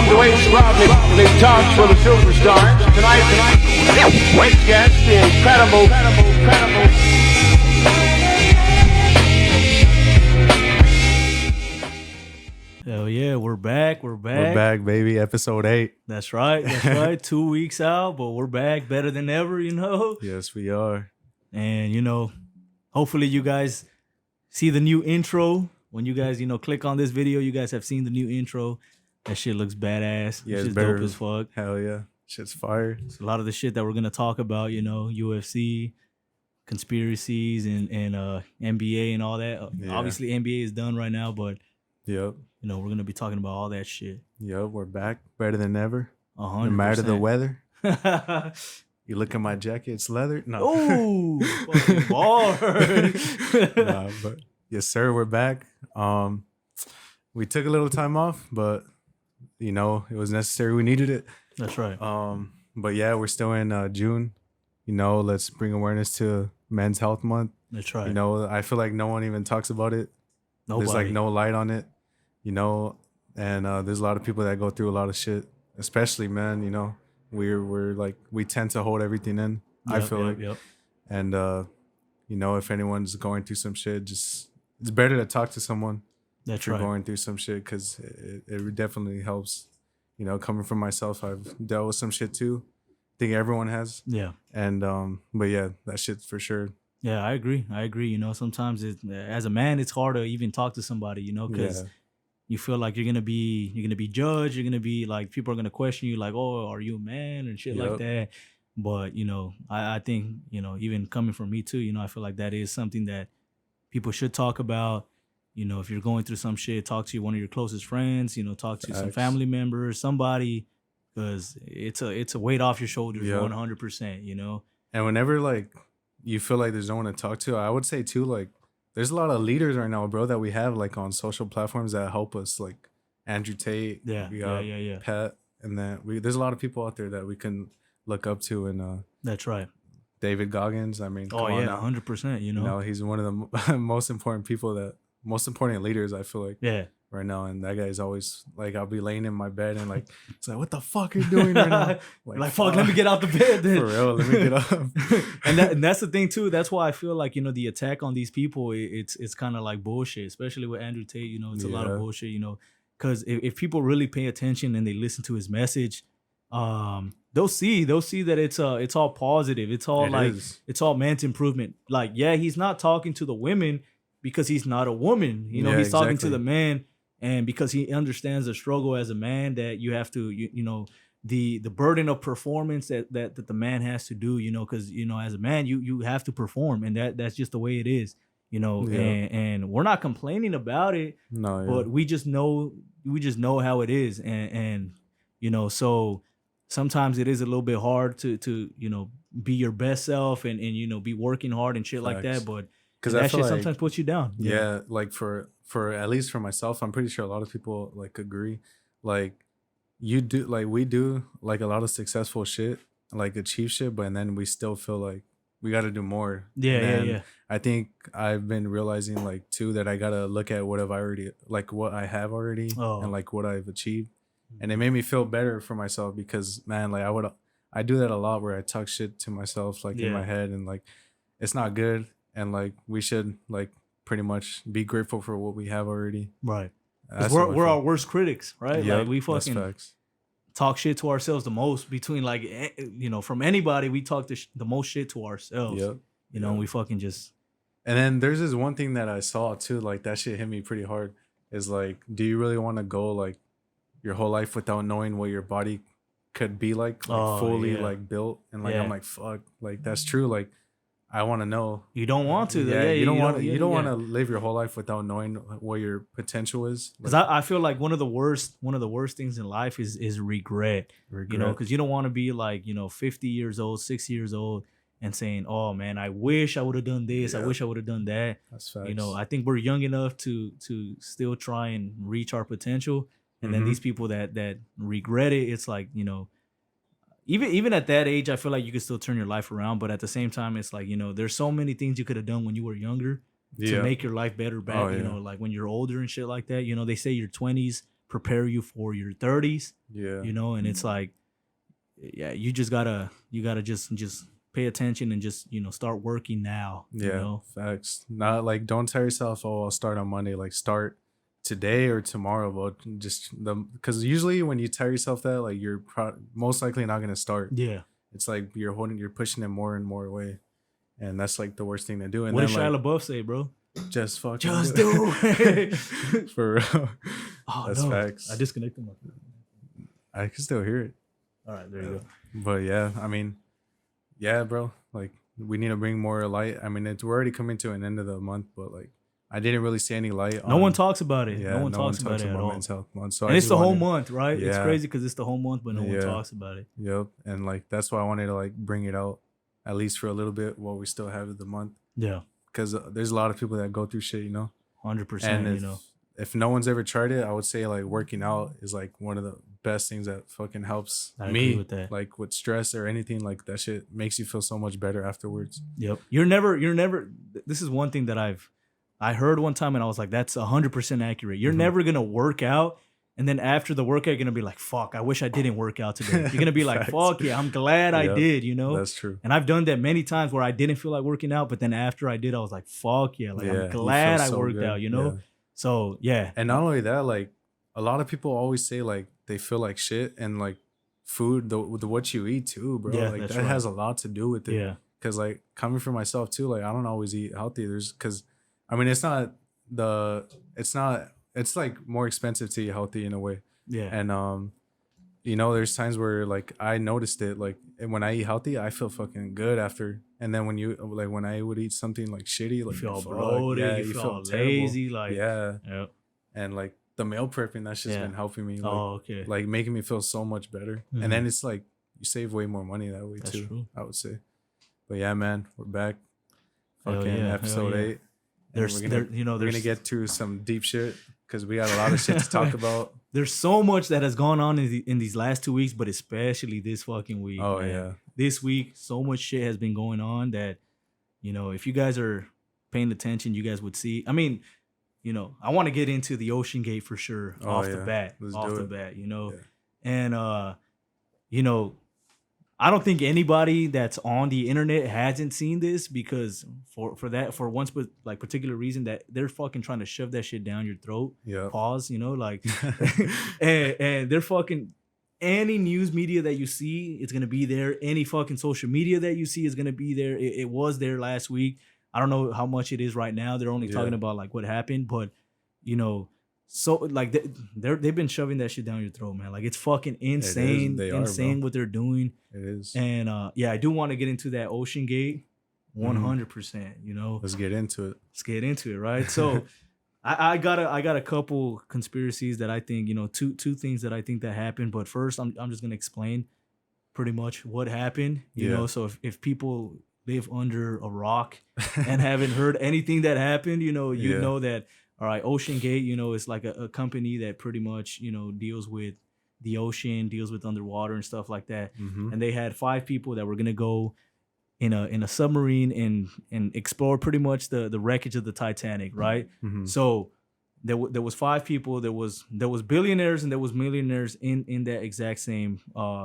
Welcome to 8's Rodney Talks for the Silver Stars. Tonight, great guest, the incredible. Hell yeah, we're back. We're back, baby. Episode 8. That's right. 2 weeks out, but we're back better than ever, Yes, we are. And, hopefully you guys see the new intro. When you guys, click on this video, you guys have seen the new intro. That shit looks badass. Yeah, it's better. dope as fuck. Hell yeah. Shit's fire. It's a lot of the shit that we're going to talk about, UFC, conspiracies, and NBA and all that. Yeah. Obviously, NBA is done right now, but, Yep. we're going to be talking about all that shit. Yep, we're back. Better than ever. 100%. No matter the weather. You look at my jacket, it's leather. No. Ooh, fucking bar. Nah, but yes, sir, we're back. We took a little time off, but it was necessary. We needed it. That's right. But yeah, we're still in June. Let's bring awareness to Men's Health Month. That's right. I feel like no one even talks about it. Nobody. There's like no light on it, and there's a lot of people that go through a lot of shit, especially men, we're like, we tend to hold everything in. I feel like. Yep. And, if anyone's going through some shit, it's better to talk to someone. That's if you're right. going through some shit, because it definitely helps. Coming from myself, I've dealt with some shit too. I think everyone has. Yeah. And, but yeah, that shit for sure. Yeah, I agree. Sometimes as a man, it's hard to even talk to somebody, because you feel like you're gonna be judged. You're gonna be like, people are gonna question you, like, oh, are you a man and shit like that. But I think even coming from me too, I feel like that is something that people should talk about. If you're going through some shit, talk to one of your closest friends. Talk to some family members, somebody, because it's a weight off your shoulders, 100%. And whenever like you feel like there's no one to talk to, I would say too, like, there's a lot of leaders right now, bro, that we have like on social platforms that help us, like Andrew Tate. We got Pat, and then there's a lot of people out there that we can look up to, and that's right. David Goggins. I mean, 100%. He's one of the most important leaders, I feel like. Yeah. Right now, and that guy's always like, I'll be laying in my bed and like, it's like, what the fuck are you doing right now? Like fuck, let me get out the bed then. For real, let me get up. and that's the thing too. That's why I feel like the attack on these people, it's kind of like bullshit, especially with Andrew Tate. It's a lot of bullshit. Because if people really pay attention and they listen to his message, they'll see that it's all positive. It's all it's all meant improvement. Like, yeah, he's not talking to the women because he's not a woman. He's talking to the man. And because he understands the struggle as a man, that you have to, the burden of performance that the man has to do, because, as a man, you have to perform, and that's just the way it is, and we're not complaining about it, but we just know how it is. And so sometimes it is a little bit hard to be your best self and be working hard and shit like that. But because that shit sometimes puts you down. Yeah. Like for at least for myself, I'm pretty sure a lot of people like agree. Like we do like a lot of successful shit, like achieve shit, but then we still feel like we got to do more. Yeah. I think I've been realizing like too that I gotta look at what I have already and like what I've achieved, and it made me feel better for myself, because man, like I do that a lot where I talk shit to myself like in my head, and like it's not good, and like we should like pretty much be grateful for what we have already. Right. We're our worst critics, right? Yep, like we fucking talk shit to ourselves the most between like, from anybody, we talk the most shit to ourselves. Yep. And we fucking just. And then there's this one thing that I saw too, like that shit hit me pretty hard, is like, do you really want to go like your whole life without knowing what your body could be like fully like built? And like, I'm like, fuck, like that's true. Like, I want to know. You don't want to. Yeah, you don't want to. You don't want to live your whole life without knowing what your potential is. Because I feel like one of the worst things in life is regret. Because you don't want to be like 50 years old, 60 years old, and saying, "Oh man, I wish I would have done this. I wish I would have done that." That's facts. I think we're young enough to still try and reach our potential, and then these people that regret it, it's like even at that age, I feel like you could still turn your life around. But at the same time, it's like, there's so many things you could have done when you were younger to make your life better back, like when you're older and shit like that. They say your 20s prepare you for your 30s. Yeah. You know, and it's like, yeah, you gotta just pay attention and just, you know, start working now. Yeah. You know? Facts. Not like, don't tell yourself, oh, I'll start on Monday. Like, start today or tomorrow, but just because usually when you tell yourself that, like, you're most likely not gonna start. Yeah. It's like you're pushing it more and more away, and that's like the worst thing to do. And what then, did Shia like, LaBeouf say, bro? just fucking Just do it. For real. Oh, That's no. facts. I disconnected my phone. I can still hear it. All right, there you go. But yeah, I mean, yeah, bro. Like, we need to bring more light. I mean, we're already coming to an end of the month, but like, I didn't really see any light. No one talks about it. Yeah, no one talks about it at all. Men's Health Month. So and it's the whole month, right? Yeah. It's crazy because it's the whole month, but no one talks about it. Yep. And like, that's why I wanted to like bring it out at least for a little bit while we still have the month. Yeah. Because there's a lot of people that go through shit, you know. 100%. And you know, if no one's ever tried it, I would say like working out is like one of the best things that fucking helps me with that. Like with stress or anything, like that shit makes you feel so much better afterwards. Yep. You're never. This is one thing that I heard one time and I was like, that's 100% accurate. You're never gonna work out. And then after the workout, you're gonna be like, "Fuck! I wish I didn't work out today." You're gonna be like, "Fuck yeah, I'm glad I did." You know, that's true. And I've done that many times where I didn't feel like working out, but then after I did, I was like, "Fuck yeah!" Like I'm glad I worked out. You know, so yeah. And not only that, like a lot of people always say like they feel like shit, and like food, the what you eat too, bro. Yeah, like that has a lot to do with it. Yeah. Because like coming from myself too, like I don't always eat healthy. Because I mean, it's like more expensive to eat healthy in a way. Yeah. And you know, there's times where like I noticed it, like when I eat healthy, I feel fucking good after. And then when I would eat something like shitty, like you feel bloated, you feel lazy, like yeah. Yep. And like the meal prepping, that's just been helping me. Like, okay. Like making me feel so much better. Mm-hmm. And then it's like you save way more money that way too. True. I would say. But yeah, man, we're back. Fucking episode 8. We're gonna get to some deep shit because we got a lot of shit to talk about. There's so much that has gone on in these last 2 weeks, but especially this fucking week. Oh man. yeah, this week so much shit has been going on that, you know, if you guys are paying attention, you guys would see. I mean, you know, I want to get into the OceanGate for sure off the bat, you know, and you know. I don't think anybody that's on the internet hasn't seen this because for one particular reason that they're fucking trying to shove that shit down your throat. Yeah. Pause, you know, like and they're fucking any news media that you see, it's gonna be there. Any fucking social media that you see is gonna be there. It was there last week. I don't know how much it is right now. They're only talking about like what happened, but you know. So like they've been shoving that shit down your throat, man. Like it's fucking insane, insane what they're doing. It is. And I do want to get into that OceanGate, 100%. You know, let's get into it. Right? So I got a couple conspiracies that I think, you know, two things that I think that happened. But first, I'm just gonna explain pretty much what happened. You know, so if people live under a rock and haven't heard anything that happened, you know, know that. All right, OceanGate, you know, it's like a company that pretty much, you know, deals with the ocean, deals with underwater and stuff like that. Mm-hmm. And they had 5 people that were gonna go in a submarine and explore pretty much the wreckage of the Titanic, right? Mm-hmm. So there was 5 people. There was billionaires and there was millionaires in that exact same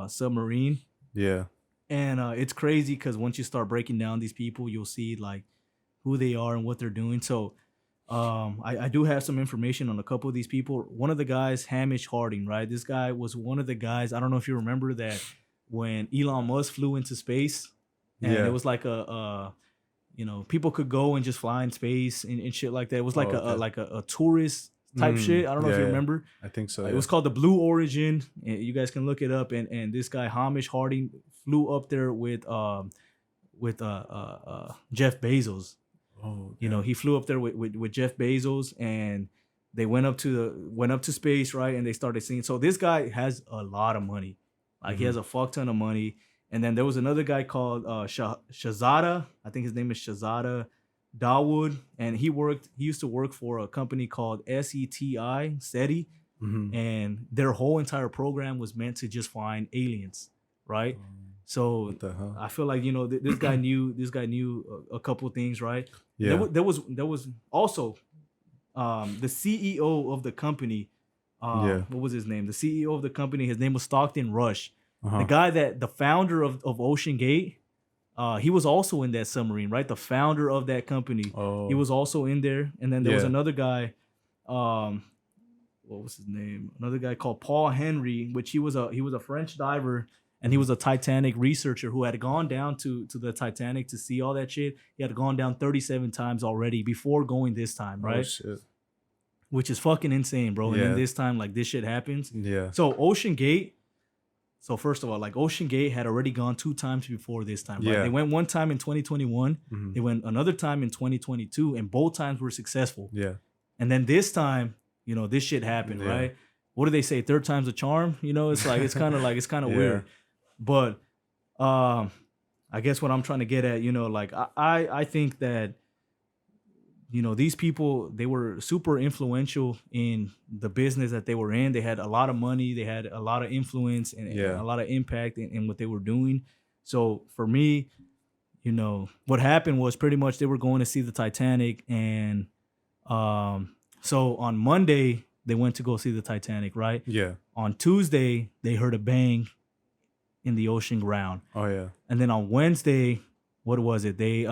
submarine. Yeah. And it's crazy because once you start breaking down these people, you'll see like who they are and what they're doing. So. I do have some information on a couple of these people. One of the guys, Hamish Harding, right? This guy was one of the guys. I don't know if you remember that when Elon Musk flew into space, and it was like you know, people could go and just fly in space and shit like that. It was like a tourist type shit. I don't know if you remember. I think so. It was called the Blue Origin. And you guys can look it up. And this guy Hamish Harding flew up there with Jeff Bezos. Oh, you know, he flew up there with Jeff Bezos, and they went up to space, right? And they started seeing. So this guy has a lot of money, like he has a fuck ton of money. And then there was another guy called Shahzada. I think his name is Shahzada Dawood, and he used to work for a company called SETI, and their whole entire program was meant to just find aliens, right? So I feel like, you know, this guy knew a couple of things, right? Yeah. There was also the CEO of the company What was his name? The CEO of the company. His name was Stockton Rush. Uh-huh. The guy the founder of OceanGate. He was also in that submarine, right? The founder of that company. Oh. He was also in there. And then there was Yeah. another guy. What was his name? Another guy called Paul Henry, which he was a French diver, and he was a Titanic researcher who had gone down to the Titanic to see all that shit. He had gone down 37 times already before going this time, right? Oh, shit. Which is fucking insane, bro. And Yeah. then this time, like, this shit happens. Yeah. So OceanGate. So first of all, like, OceanGate had already gone 2 times before this time, right? Yeah. They went one time in 2021. Mhm. They went another time in 2022, and both times were successful. Yeah. And then this time, this shit happened, Yeah. right? What do they say? 3rd time's a charm. It's like it's kind of Yeah. weird. But I guess what I'm trying to get at, like I think that these people, they were super influential in the business that they were in. They had a lot of money, they had a lot of influence and a lot of impact in what they were doing. So for me, what happened was pretty much they were going to see the Titanic, and so on Monday they went to go see the Titanic, right? Yeah. On Tuesday they heard a bang in the ocean ground. Oh yeah. And then on Wednesday, what was it? They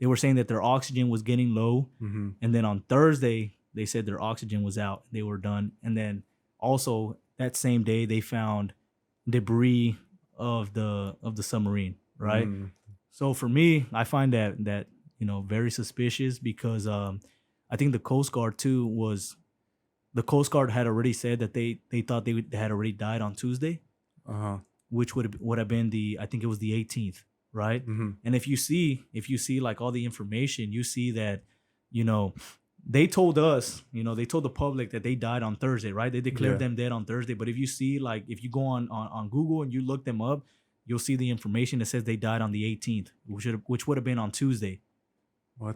were saying that their oxygen was getting low. Mm-hmm. And then on Thursday, they said their oxygen was out. They were done. And then also that same day, they found debris of the submarine, right? Mm. So for me, I find that very suspicious, because I think the Coast Guard too the Coast Guard had already said that they thought they had already died on Tuesday, which would have been I think it was the 18th. Right. Mm-hmm. And if you see like all the information, you see that, they told us, they told the public that they died on Thursday, right? They declared them dead on Thursday. But if you see, like, if you go on Google and you look them up, you'll see the information that says they died on the 18th, which would have been on Tuesday.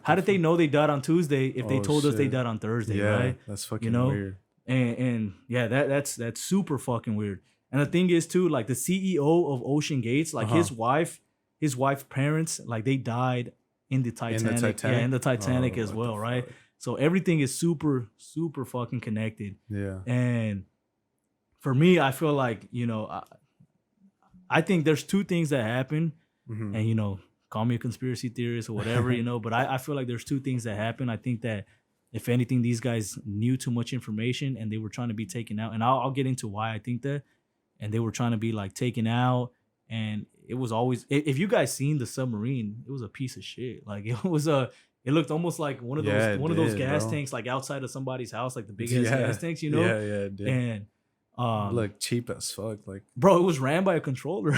How did they know they died on Tuesday if they told us they died on Thursday, right? That's fucking weird. And yeah, that's super fucking weird. And the thing is too, like, the CEO of OceanGates, like his wife's parents, like, they died in the Titanic. Yeah, in the Titanic as well, right? So everything is super, super fucking connected. Yeah. And for me, I feel like, I think there's 2 things that happen. Mm-hmm. And, call me a conspiracy theorist or whatever, but I feel like there's 2 things that happen. I think that if anything, these guys knew too much information and they were trying to be taken out. And I'll get into why I think that. And they were trying to be, like, taken out. And it was always, if you guys seen the submarine, it was a piece of shit. Like, it looked almost like one of those gas tanks, like outside of somebody's house, like the big ass gas tanks, Yeah, it did. And look cheap as fuck. Like, bro, it was ran by a controller.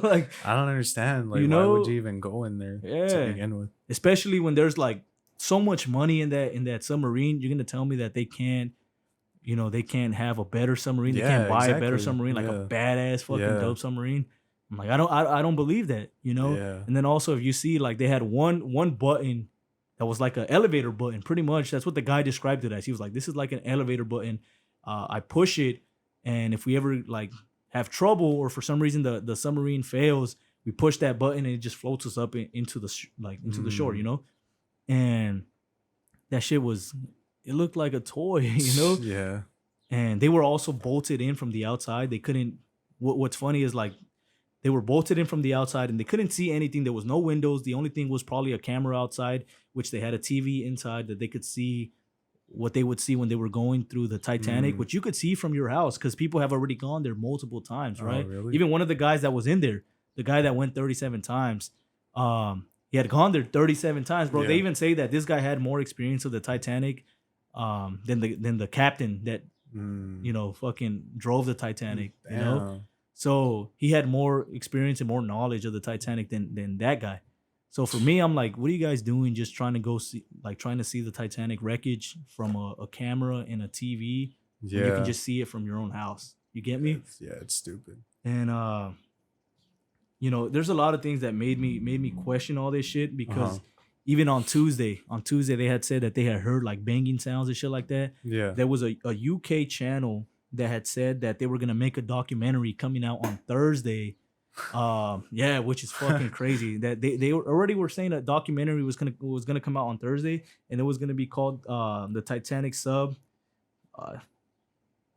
Like, I don't understand. Like, why would you even go in there to begin with? Especially when there's, like, so much money in that submarine. You're gonna tell me that they can't have a better submarine. They can't buy a better submarine, like a badass fucking dope submarine. I'm like, I don't believe that, Yeah. And then also, if you see, like, they had one button that was like an elevator button. Pretty much, that's what the guy described it as. He was like, this is like an elevator button. I push it, and if we ever, like, have trouble, or for some reason the submarine fails, we push that button and it just floats us up into the shore, And that shit it looked like a toy, Yeah. And they were also bolted in from the outside. They couldn't. What's funny is, like, they were bolted in from the outside and they couldn't see anything. There was no windows. The only thing was probably a camera outside, which they had a TV inside that they could see what they would see when they were going through the Titanic, which you could see from your house because people have already gone there multiple times, right? Really? Even one of the guys that was in there, the guy that went 37 times, he had gone there 37 times, bro. Yeah. They even say that this guy had more experience of the Titanic than the captain that fucking drove the Titanic. Damn. You know, so he had more experience and more knowledge of the Titanic than that guy. So for me, I'm like, what are you guys doing? Just trying to go see, like, trying to see the Titanic wreckage from a camera and a TV. Yeah, you can just see it from your own house. You get me? It's stupid. And there's a lot of things that made me question all this shit because even on Tuesday they had said that they had heard like banging sounds and shit like that. Yeah, there was a UK channel that had said that they were gonna make a documentary coming out on Thursday. Which is fucking crazy. That they already were saying that documentary was gonna come out on Thursday, and it was gonna be called the Titanic Sub.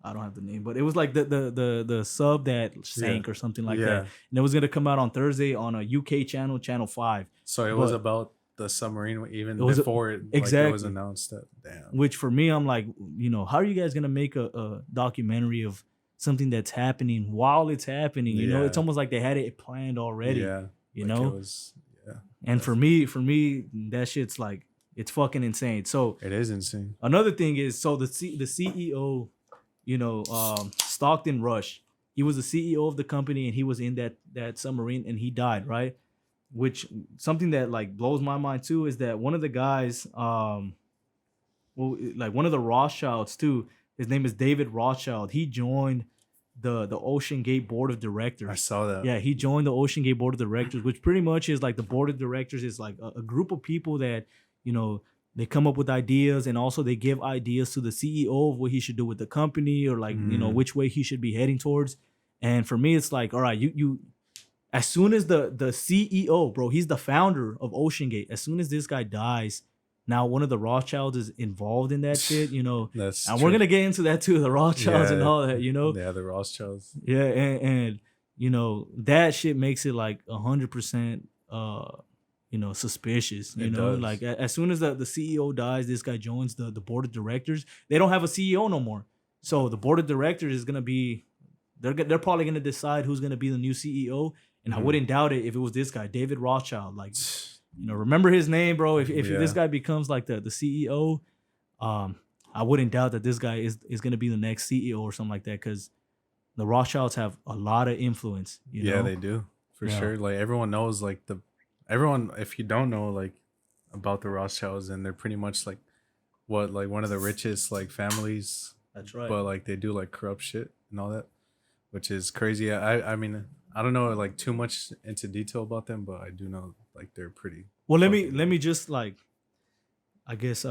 I don't have the name, but it was like the sub that sank or something like that. And it was gonna come out on Thursday on a UK channel, Channel 5. So it was about the submarine even before it was announced. That damn. Which for me, I'm like, how are you guys gonna make a documentary of something that's happening while it's happening? You know, it's almost like they had it planned already. Yeah. You know? It was, and for me, that shit's like, it's fucking insane. So it is insane. Another thing is, so the CEO, Stockton Rush, he was the CEO of the company and he was in that submarine and he died, right? Which something that like blows my mind too is that one of the guys, one of the Rothschilds too, his name is David Rothschild. He joined the OceanGate board of directors. I saw that. Yeah, he joined the OceanGate board of directors, which pretty much is like the board of directors is like a group of people that, they come up with ideas and also they give ideas to the CEO of what he should do with the company or like, which way he should be heading towards. And for me, it's like, all right, you as soon as the CEO, bro, he's the founder of OceanGate. As soon as this guy dies, now one of the Rothschilds is involved in that shit, That's and true. we're gonna get into that too, the Rothschilds and all that, Yeah, the Rothschilds. Yeah, and that shit makes it like 100% suspicious. Like as soon as the CEO dies, this guy joins the board of directors. They don't have a CEO no more. So the board of directors is gonna be they're probably gonna decide who's gonna be the new CEO. And I wouldn't doubt it if it was this guy, David Rothschild. Like, remember his name, bro. If this guy becomes like the CEO, I wouldn't doubt that this guy is going to be the next CEO or something like that because the Rothschilds have a lot of influence. Yeah, they do for sure. Like everyone knows, like everyone. If you don't know like about the Rothschilds, and they're pretty much like one of the richest like families. That's right. But like they do like corrupt shit and all that, which is crazy. I mean. I don't know like too much into detail about them, but I do know like they're pretty. Well, let me just like, I guess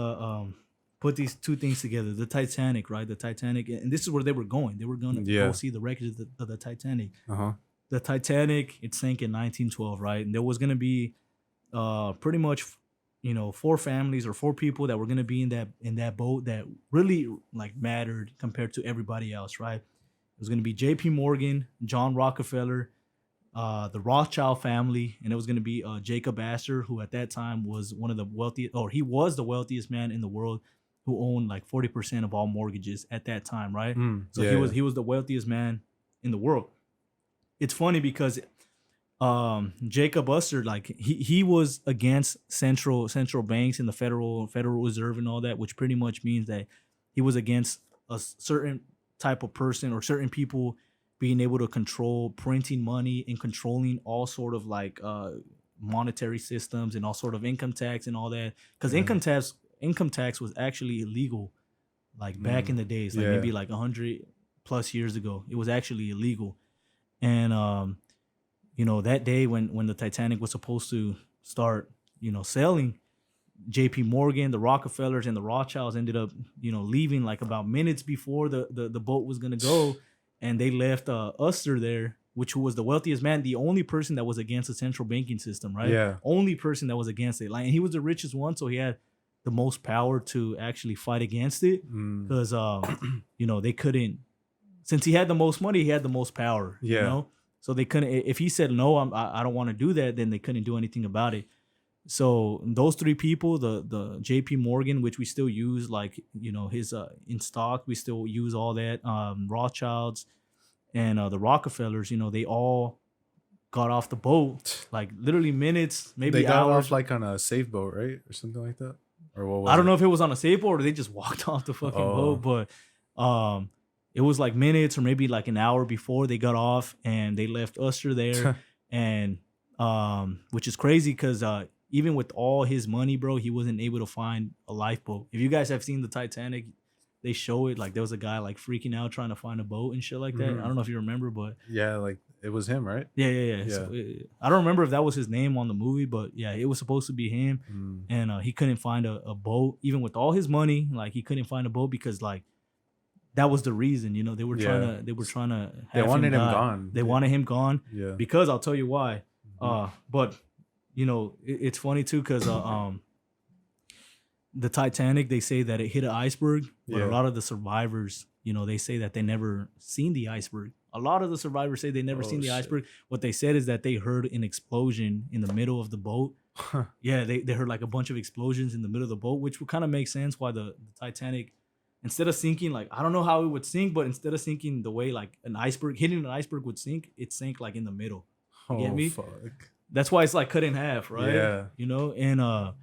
put these two things together. The Titanic, right? The Titanic, and this is where they were going. They were going to go see the wreckage of the Titanic. The Titanic, it sank in 1912, right? And there was going to be pretty much 4 families or 4 people that were going to be in that boat that really like mattered compared to everybody else, right? It was going to be J.P. Morgan, John Rockefeller, the Rothschild family, and it was going to be Jacob Astor, who at that time was one of the wealthiest, or he was the wealthiest man in the world, who owned like 40% of all mortgages at that time, right? So he was the wealthiest man in the world. It's funny because Jacob Astor, like he was against central banks and the Federal Reserve and all that, which pretty much means that he was against a certain type of person or certain people being able to control printing money and controlling all sort of like monetary systems and all sort of income tax and all that, because income tax was actually illegal like back in the days, like maybe like 100 plus years ago. It was actually illegal. And that day when the Titanic was supposed to start sailing, J.P. Morgan, the Rockefellers, and the Rothschilds ended up, leaving like about minutes before the boat was gonna go, and they left Astor there, which was the wealthiest man, the only person that was against the central banking system, right? Yeah, only person that was against it. Like, and he was the richest one, so he had the most power to actually fight against it, because they couldn't. Since he had the most money, he had the most power. Yeah, so they couldn't. If he said no, I don't want to do that, then they couldn't do anything about it. So those 3 people, the J.P. Morgan, which we still use, like his in stock, we still use all that. Rothschilds and the Rockefellers, they all got off the boat like literally minutes, maybe they got hours. Off like on a safe boat, right, or something like that, or what was I don't know if it was on a safe boat or they just walked off the fucking boat, but it was like minutes or maybe like an hour before they got off, and they left Astor there, and which is crazy because even with all his money, bro, he wasn't able to find a lifeboat. If you guys have seen the Titanic, they show it. Like, there was a guy like freaking out trying to find a boat and shit like that. I don't know if you remember, but yeah, like it was him, right? Yeah. So I don't remember if that was his name on the movie, but yeah, it was supposed to be him. And he couldn't find a boat, even with all his money. Like, he couldn't find a boat because like that was the reason. They were trying to. They wanted him gone. They wanted him gone. Yeah. Because I'll tell you why. But it's funny too because the Titanic, they say that it hit an iceberg, but a lot of the survivors they say that they never seen the iceberg. A lot of the survivors say they never seen the iceberg. What they said is that they heard an explosion in the middle of the boat. Yeah, they heard like a bunch of explosions in the middle of the boat, which would kind of make sense why the Titanic, instead of sinking, like, I don't know how it would sink, but instead of sinking the way like hitting an iceberg would sink, it sank like in the middle. You get me? Fuck. That's why it's like cut in half, right? Yeah. And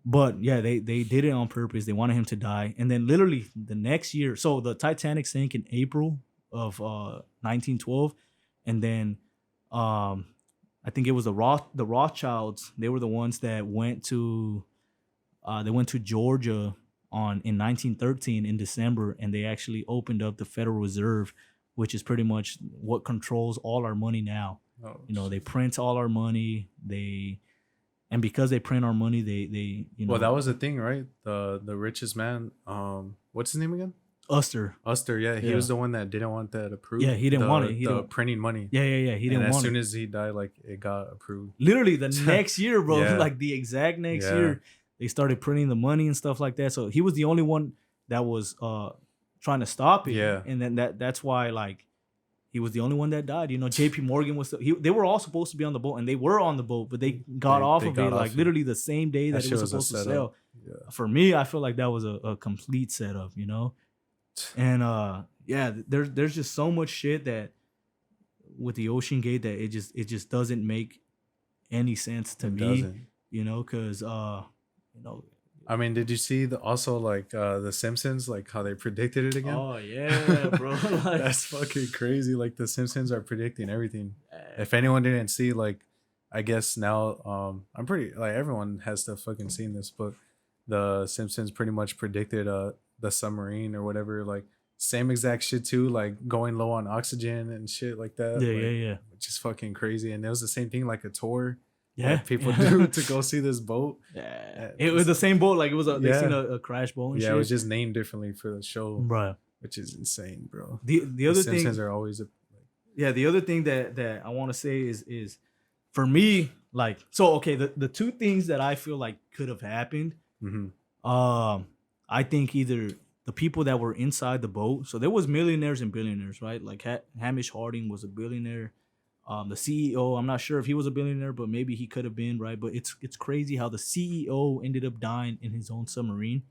but yeah, they did it on purpose. They wanted him to die. And then literally the next year, so the Titanic sank in April of 1912. And then I think it was the Rothschilds. They were the ones that went to Georgia in 1913 in December, and they actually opened up the Federal Reserve, which is pretty much what controls all our money now. They print all our money. And because they print our money, they Well, that was the thing, right? The richest man, what's his name again? Uster, yeah. He was the one that didn't want that approved. Yeah, he didn't want it. The printing money. Yeah. He didn't want it. As soon as he died, like, it got approved. Literally the next year, bro. Yeah. Like the exact next year, they started printing the money and stuff like that. So he was the only one that was trying to stop it. Yeah. And then that's why, like, he was the only one that died. JP Morgan was they were all supposed to be on the boat, and they were on the boat, but they got off of it like literally the same day that it was supposed to sail. Yeah. For me, I feel like that was a complete setup, And there's just so much shit that with the OceanGate that it just doesn't make any sense to me. Doesn't. Because I mean, did you see the Simpsons, like how they predicted it again? Oh yeah, bro. Like, that's fucking crazy. Like the Simpsons are predicting everything. If anyone didn't see, like, I guess now, I'm pretty like everyone has to fucking seen this, but the Simpsons pretty much predicted the submarine or whatever, like same exact shit too, like going low on oxygen and shit like that. Yeah. Which is fucking crazy. And it was the same thing, like a tour. Yeah, people do to go see this boat. Yeah, it was the same boat. Like it was they seen a crash boat. And shit. It was just named differently for the show, bro. Which is insane, bro. The other thing, Simpsons are always the other thing that I want to say is for me, like, so okay, the two things that I feel like could have happened. I think either the people that were inside the boat, so there was millionaires and billionaires, right? Like Hamish Harding was a billionaire. The CEO, I'm not sure if he was a billionaire, but maybe he could have been, right? But it's crazy how the CEO ended up dying in his own submarine.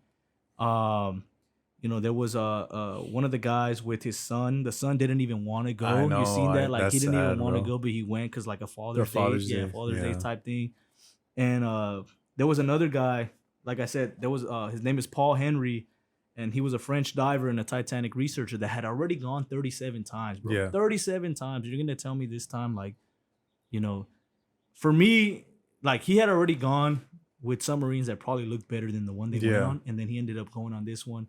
There was one of the guys with his son. The son didn't even want to go. I know, you seen that? Like he didn't even want to bro. go, but he went because like a Father's Day Day type thing. And there was another guy. Like I said, there was his name is Paul Henry. And he was a French diver and a Titanic researcher that had already gone 37 times, bro. Yeah. 37 times. You're going to tell me this time, like, for me, like, he had already gone with submarines that probably looked better than the one they went on. And then he ended up going on this one.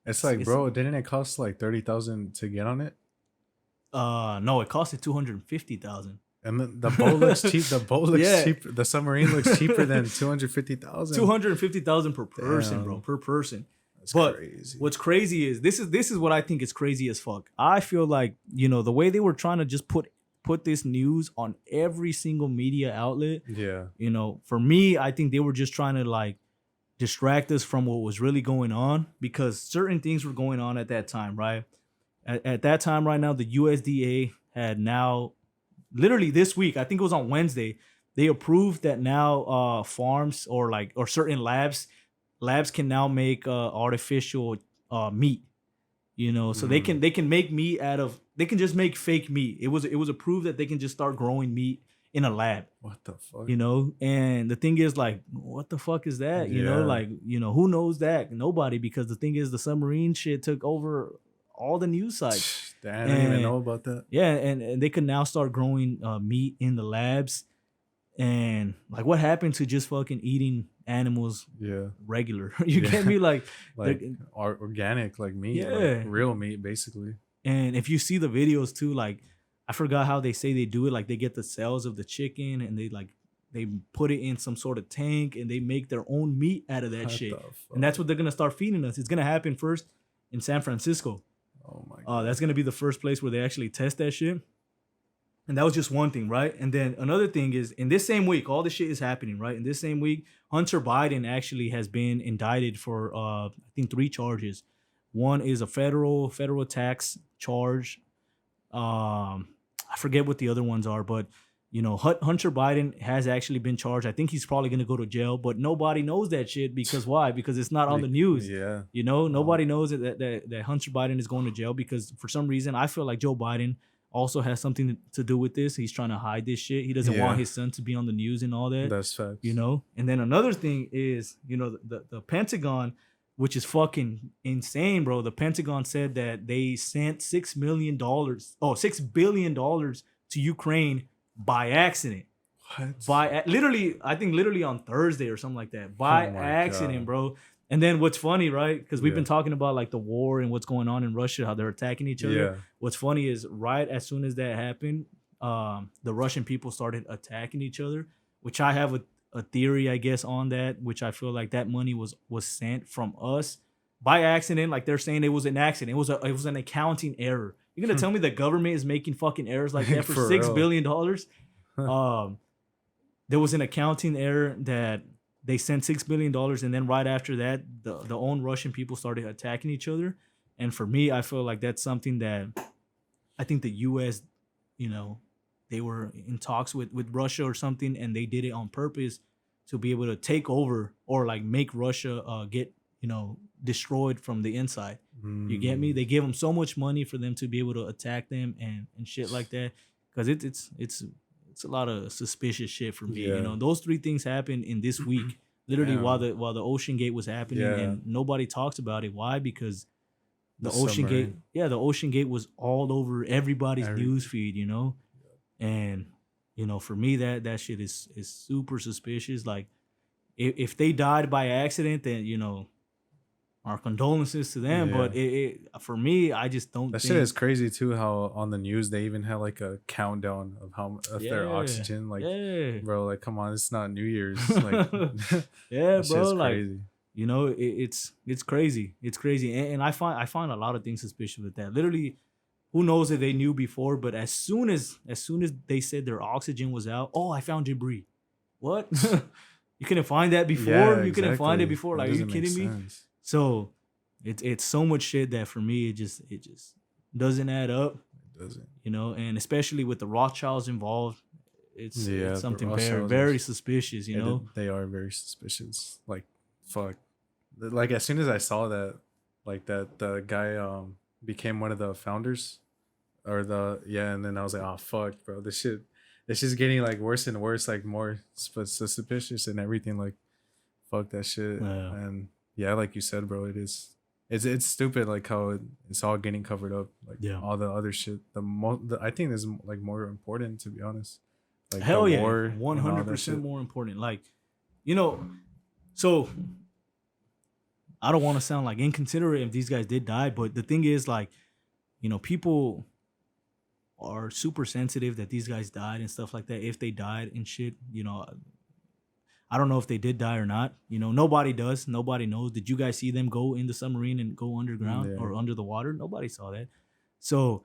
It's like, bro, didn't it cost like $30,000 to get on it? No, it costed $250,000. And the boat looks cheap. The boat looks cheap. The submarine looks cheaper than $250,000. $250,000 per person, Damn. bro. Per person. That's crazy. What's crazy is this is what I think is crazy as fuck. I feel like, the way they were trying to just put this news on every single media outlet. Yeah. For me, I think they were just trying to like distract us from what was really going on, because certain things were going on at that time, right? At that time right now, the USDA had now literally this week, I think it was on Wednesday, they approved that now farms or certain labs can now make artificial meat, so they can make meat they can just make fake meat. It was approved that they can just start growing meat in a lab. What the fuck? And the thing is, like, what the fuck is that? Who knows that? Nobody, because the thing is, the submarine shit took over all the news sites. Damn, I didn't even know about that. Yeah, and they could now start growing meat in the labs. And like, what happened to just fucking eating animals regular? You get me? Like organic, like meat, like real meat, basically. And if you see the videos too, like, I forgot how they say they do it. Like, they get the cells of the chicken and they put it in some sort of tank and they make their own meat out of that shit. And that's what they're gonna start feeding us. It's gonna happen first in San Francisco. Oh my god. That's gonna be the first place where they actually test that shit. And that was just one thing, right? And then another thing is, in this same week, all this shit is happening, right? In this same week, Hunter Biden actually has been indicted for, I think, 3 charges. One is a federal tax charge. I forget what the other ones are, but Hunter Biden has actually been charged. I think he's probably going to go to jail, but nobody knows that shit because why? Because it's not on the news. Yeah. Nobody knows that Hunter Biden is going to jail because for some reason I feel like Joe Biden also has something to do with this. He's trying to hide this shit. He doesn't want his son to be on the news and all that. That's facts. And then another thing is, the Pentagon, which is fucking insane, bro. The Pentagon said that they sent $6 billion to Ukraine by accident. What? I think literally on Thursday or something like that. By accident, God. Bro. And then what's funny, right? Because we've been talking about like the war and what's going on in Russia, how they're attacking each other. Yeah. What's funny is right as soon as that happened, the Russian people started attacking each other, which I have a theory, I guess, on that, which I feel like that money was sent from us by accident. Like they're saying it was an accident. It was an accounting error. You're gonna tell me the government is making fucking errors like that for $6 billion? There was an accounting error that they sent $6 billion, and then right after that, the own Russian people started attacking each other. And for me, I feel like that's something that I think the U.S., they were in talks with Russia or something, and they did it on purpose to be able to take over or like make Russia get destroyed from the inside. You get me? They gave them so much money for them to be able to attack them and shit like that, because it's a lot of suspicious shit for me. Those three things happened in this week, literally while the OceanGate was happening, and nobody talks about it. Why? Because the OceanGate was all over everybody's news feed, and for me that shit is super suspicious. Like if they died by accident, then our condolences to them. But for me, I just don't. That think... shit is crazy too. How on the news they even had like a countdown of their oxygen. Like, bro, like come on, it's not New Year's. Like, bro, like crazy. It's crazy. It's crazy, and I find a lot of things suspicious with that. Literally, who knows if they knew before? But as soon as they said their oxygen was out, I found debris. What? You couldn't find that before? Yeah, you couldn't find it before? Like, are you kidding me? Sense. So it's so much shit that for me it just doesn't add up. It doesn't. And especially with the Rothschilds involved, it's something very, very suspicious, They are very suspicious. Like, fuck. Like as soon as I saw that, like that the guy became one of the founders and then I was like, oh fuck, bro, this shit's getting like worse and worse, like more suspicious and everything. Like, fuck that shit. And yeah, like you said, bro, it's stupid like how it's all getting covered up, like all the other shit. I think is like more important, to be honest. Like hell yeah, 100% more important. Like, so I don't want to sound like inconsiderate if these guys did die, but the thing is, like, people are super sensitive that these guys died and stuff like that. If they died and shit, I don't know if they did die or not. Nobody does. Nobody knows. Did you guys see them go in the submarine and go underground or under the water? Nobody saw that. So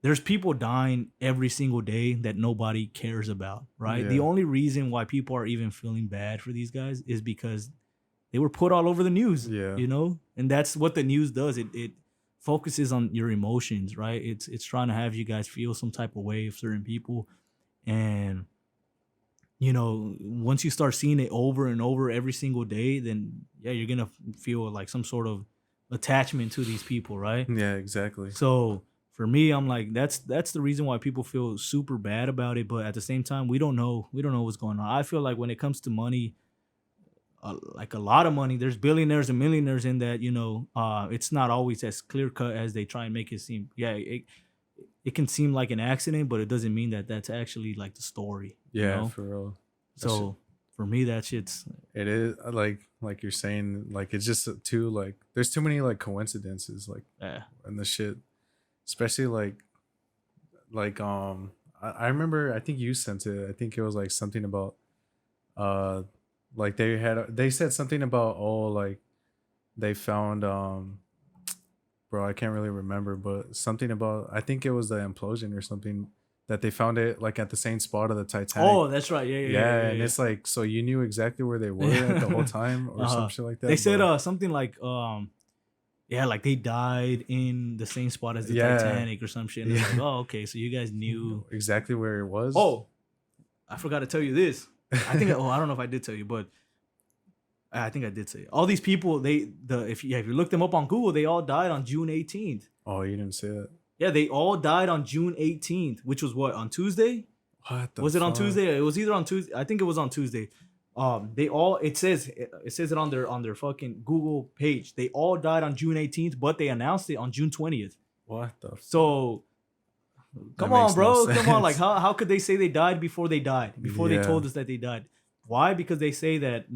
there's people dying every single day that nobody cares about, right? Yeah. The only reason why people are even feeling bad for these guys is because they were put all over the news, and that's what the news does. It focuses on your emotions, right? It's trying to have you guys feel some type of way of certain people. And once you start seeing it over and over every single day, then you're gonna feel like some sort of attachment to these people, right? Yeah, exactly. So for me, I'm like, that's the reason why people feel super bad about it. But at the same time, we don't know what's going on. I feel like when it comes to money, like a lot of money, there's billionaires and millionaires in that. It's not always as clear cut as they try and make it seem. It can seem like an accident, but it doesn't mean that that's actually like the story. Yeah, for real. So for me, that shit's. It is like you're saying, like it's just too like there's too many like coincidences like and the shit, especially like I remember, I think you sent it. I think it was like something about like they said something about like they found bro, I can't really remember, but something about, I think it was the implosion or something, that they found it like at the same spot of the Titanic. Oh, that's right. Yeah. And it's like, so you knew exactly where they were at the whole time or some shit like that. They said something like Yeah, like they died in the same spot as the Titanic or some shit. And it's like, oh, okay, so you guys knew exactly where it was. Oh, I forgot to tell you this. I think I don't know if I did tell you, but I think I did say it. All these people, if you look them up on Google, they all died on June 18th. Oh, you didn't say it. Yeah, they all died on June 18th, which was what, on Tuesday? Was it on Tuesday? It was either on Tuesday. I think it was on Tuesday. It says it on their fucking Google page. They all died on June 18th, but they announced it on June 20th. What the So come on, bro. Come on. Like how could they say they died before they died? Before they told us that they died? Why? Because they say that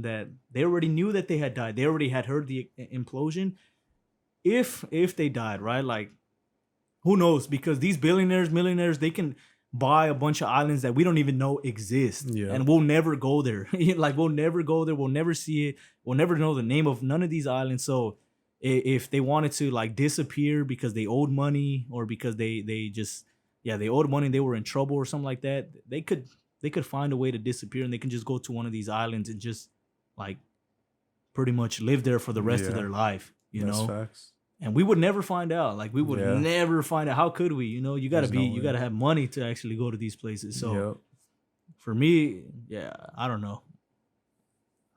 they already knew that they had died. They already had heard the implosion. If they died, right? Like, who knows? Because these billionaires, millionaires, they can buy a bunch of islands that we don't even know exist. Yeah. And we'll never go there. Like, we'll never go there. We'll never see it. We'll never know the name of none of these islands. So if they wanted to like disappear because they owed money or because they owed money and they were in trouble or something like that, they could find a way to disappear and they can just go to one of these islands and just like pretty much live there for the rest of their life, you know? Facts. And we would never find out. Like, we would never find out. How could we? You know, you gotta have money to actually go to these places. So for me, I don't know.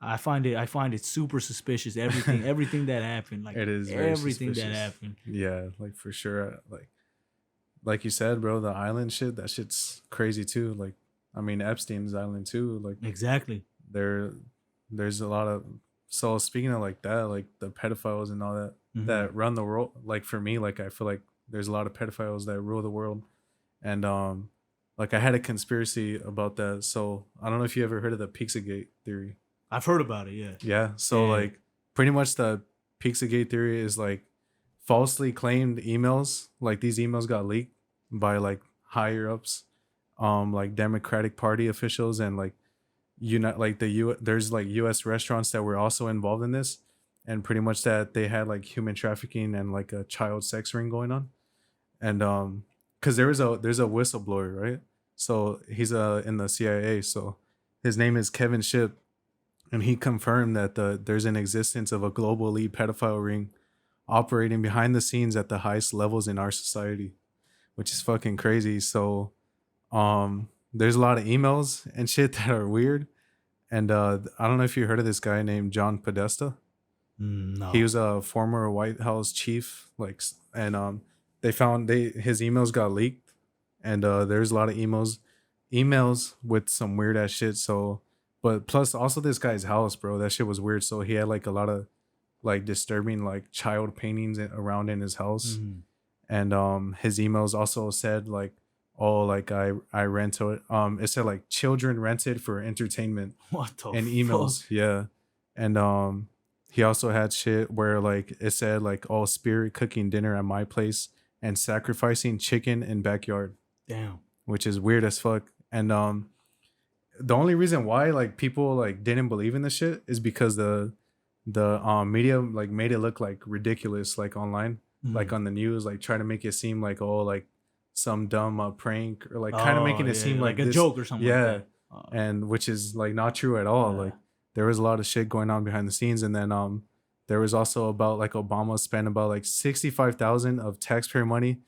I find it super suspicious. Everything that happened. Like, it is everything that happened. Yeah, like for sure. Like you said, bro, the island shit, that shit's crazy too. Like, I mean, Epstein's island too. Like, exactly. There's a lot of, so speaking of like that, like the pedophiles and all that that run the world. Like for me, like I feel like there's a lot of pedophiles that rule the world, and like I had a conspiracy about that. So I don't know if you ever heard of the PizzaGate theory. I've heard about it. Yeah. Yeah. So like pretty much the PizzaGate theory is like falsely claimed emails. Like these emails got leaked by like higher ups, like Democratic Party officials and like there's like US restaurants that were also involved in this, and pretty much that they had like human trafficking and like a child sex ring going on. And because there's a whistleblower, right? So he's in the CIA. So his name is Kevin Shipp, and he confirmed that there's an existence of a global elite pedophile ring operating behind the scenes at the highest levels in our society, which is fucking crazy. So there's a lot of emails and shit that are weird. And I don't know if you heard of this guy named John Podesta. No. He was a former White House chief, like, and they found his emails got leaked, and there's a lot of emails with some weird ass shit. So, but plus also this guy's house, bro, that shit was weird. So he had like a lot of like disturbing like child paintings around in his house, and his emails also said like, oh, like I rent it. It said like children rented for entertainment. What the and emails, fuck? Yeah, and he also had shit where like it said like, oh, spirit cooking dinner at my place and sacrificing chicken in backyard. Damn, which is weird as fuck. And the only reason why like people like didn't believe in this shit is because the media like made it look like ridiculous, like online, like on the news, like try to make it seem like, oh, like some dumb prank or like kind of making it seem like a joke or something. Yeah, like that. And which is like not true at all. Like there was a lot of shit going on behind the scenes, and then there was also about like Obama spent about like $65,000 of taxpayer money,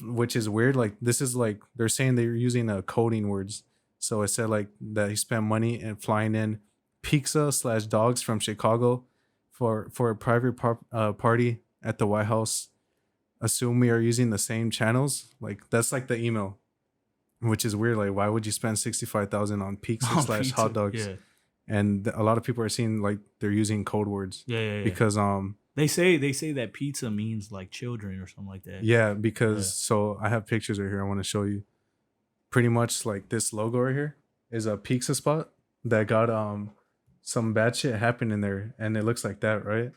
which is weird. Like this is like they're saying they're using coding words. So it said like that he spent money and flying in pizza/dogs from Chicago for a private party at the White House. Assume we are using the same channels. Like that's like the email, which is weird. Like why would you spend $65,000 on pizza/hot dogs? Yeah. And a lot of people are seeing like they're using code words. Yeah. Because they say that pizza means like children or something like that. Yeah, because so I have pictures right here I want to show you. Pretty much like this logo right here is a pizza spot that got some bad shit happened in there, and it looks like that, right?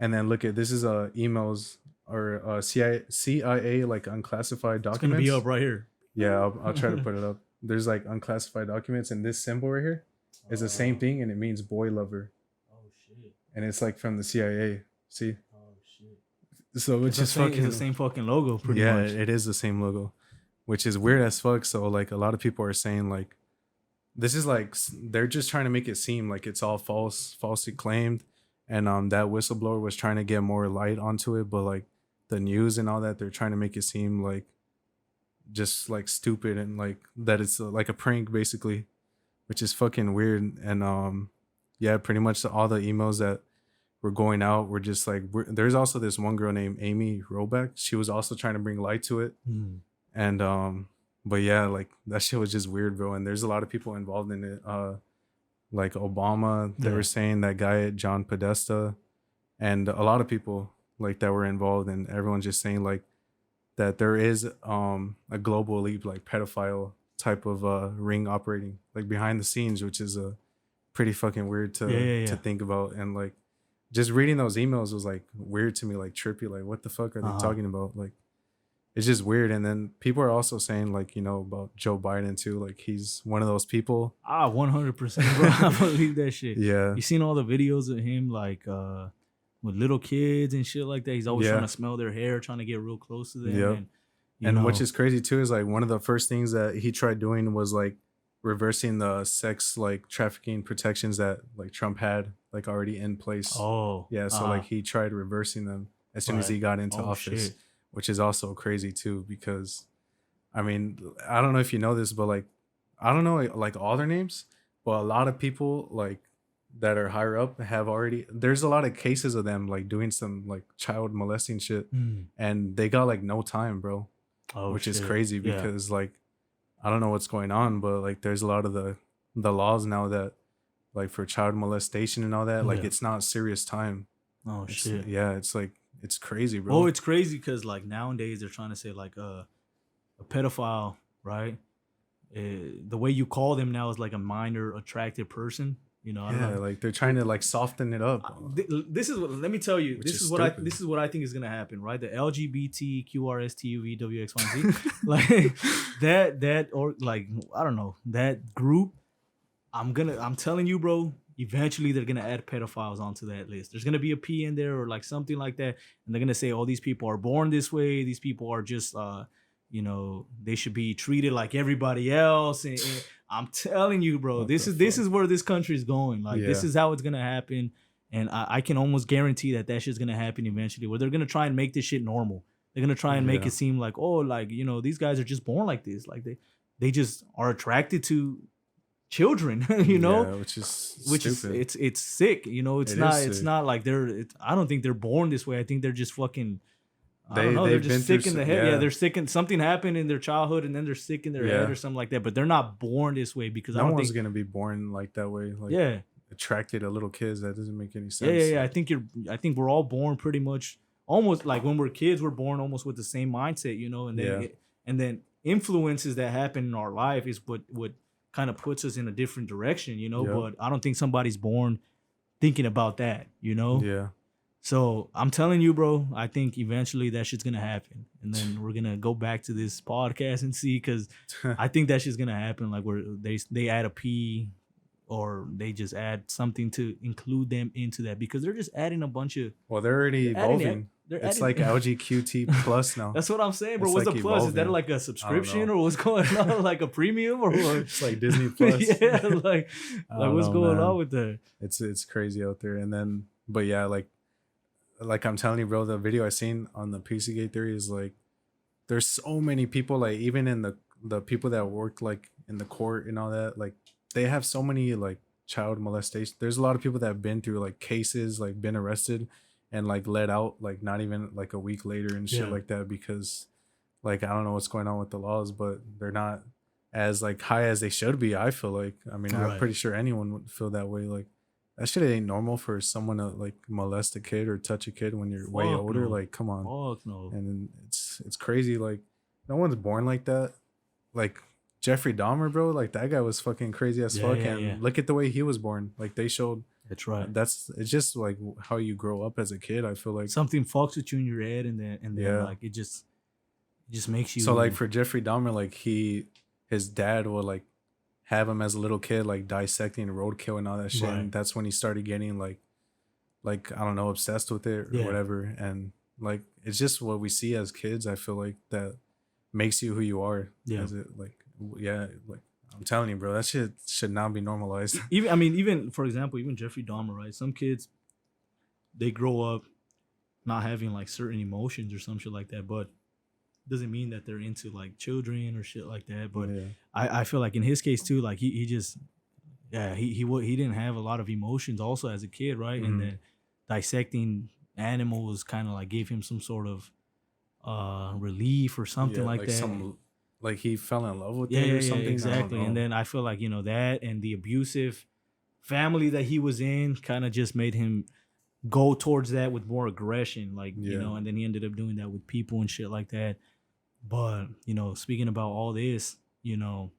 And then look at this is emails or CIA like unclassified documents. It's gonna be up right here. Yeah, I'll try to put it up. There's like unclassified documents, and this symbol right here is the same thing, and it means boy lover. Oh shit! And it's like from the CIA. See? Oh shit! So it's just fucking the same fucking logo, pretty much. Yeah, it is the same logo, which is weird as fuck. So like a lot of people are saying like, this is like they're just trying to make it seem like it's all falsely claimed, and that whistleblower was trying to get more light onto it, but like the news and all that, they're trying to make it seem like just like stupid and like that it's like a prank basically, which is fucking weird. And yeah, pretty much all the emails that were going out were just like there's also this one girl named Amy Roback. She was also trying to bring light to it. And but yeah, like that shit was just weird, bro. And there's a lot of people involved in it. Like Obama, they were saying that guy John Podesta, and a lot of people like that were involved, and everyone's just saying like that there is a global elite like pedophile type of ring operating like behind the scenes, which is pretty fucking weird to think about. And like just reading those emails was like weird to me, like trippy, like what the fuck are they talking about? Like it's just weird. And then people are also saying like, you know, about Joe Biden too, like he's one of those people. 100%, bro. I believe that shit. Yeah, you seen all the videos of him like with little kids and shit like that? He's always trying to smell their hair, trying to get real close to them. And which is crazy too is like one of the first things that he tried doing was like reversing the sex like trafficking protections that like Trump had like already in place. So like he tried reversing them as soon as he got into office. Shit. Which is also crazy too, because I mean, I don't know if you know this, but like I don't know like all their names, but a lot of people like that are higher up have already, there's a lot of cases of them like doing some like child molesting shit, and they got like no time, bro. Which is crazy because like I don't know what's going on, but like there's a lot of the laws now that like for child molestation and all that, like it's not serious time. It's like it's crazy, bro. Oh, it's crazy because like nowadays they're trying to say like a pedophile, right? The way you call them now is like a minor attracted person. You know, like they're trying to like soften it up. This is what, let me tell you. This is what I think is gonna happen, right? The LGBTQRSTUVWXYZ, like that or like I don't know that group. I'm telling you, bro. Eventually, they're gonna add pedophiles onto that list. There's gonna be a P in there or like something like that, and they're gonna say, "Oh, these people are born this way. These people are just, you know, they should be treated like everybody else." And I'm telling you, bro, this is where this country is going. Like, this is how it's gonna happen, and I can almost guarantee that shit's gonna happen eventually. Where they're gonna try and make this shit normal. They're gonna try and make it seem like, oh, like you know, these guys are just born like this. Like they just are attracted to children, you know, which is it's sick, you know. It's not like I don't think they're born this way. I think they're just fucking I don't know, they're just sick in the head. They're sick in something happened in their childhood and then they're sick in their head or something like that, but they're not born this way because no one's gonna be born like that way, like attracted to little kids. That doesn't make any sense. I think we're all born pretty much almost like when we're kids, we're born almost with the same mindset, you know, and then influences that happen in our life is what kind of puts us in a different direction, you know. But I don't think somebody's born thinking about that, you know. So I'm telling you, bro, I think eventually that shit's gonna happen, and then we're gonna go back to this podcast and see, because I think that shit's gonna happen. Like where they add a P, or they just add something to include them into that, because they're just adding a bunch of. Well, they're already evolving. It's like LGQT plus now. That's what I'm saying, bro. What's like the plus? Evolving. Is that like a subscription or what's going on? Like a premium or what? It's like Disney Plus. Like what's going on with that? It's crazy out there. And then, but yeah, like I'm telling you, bro, the video I seen on the PizzaGate theory is like, there's so many people, like even in the people that worked like in the court and all that, like they have so many like child molestation. There's a lot of people that have been through like cases, like been arrested and like let out like not even like a week later and shit like that, because like I don't know what's going on with the laws, but they're not as like high as they should be, I feel like. I mean, I'm pretty sure anyone would feel that way. Like that shit ain't normal for someone to like molest a kid or touch a kid when you're way older. No. Like, come on. No. And it's crazy. Like no one's born like that. Like Jeffrey Dahmer, bro, like that guy was fucking crazy as fuck. And look at the way he was born. Like they showed. That's right. It's just like how you grow up as a kid. I feel like something fucks with you in your head, and then like it just makes you. So like for Jeffrey Dahmer, like his dad would like have him as a little kid, like dissecting roadkill and all that shit. And that's when he started getting like I don't know, obsessed with it or whatever. And like it's just what we see as kids. I feel like that makes you who you are. As it like I'm telling you, bro, that shit should not be normalized. Even for example, even Jeffrey Dahmer, right? Some kids, they grow up not having like certain emotions or some shit like that, but doesn't mean that they're into like children or shit like that. But I feel like in his case too, like he just he didn't have a lot of emotions also as a kid, right? And then dissecting animals kind of like gave him some sort of relief or something like that. Like he fell in love with it or something. Exactly. And then I feel like, you know, that and the abusive family that he was in kind of just made him go towards that with more aggression, like, you know, and then he ended up doing that with people and shit like that. But, you know, speaking about all this, you know,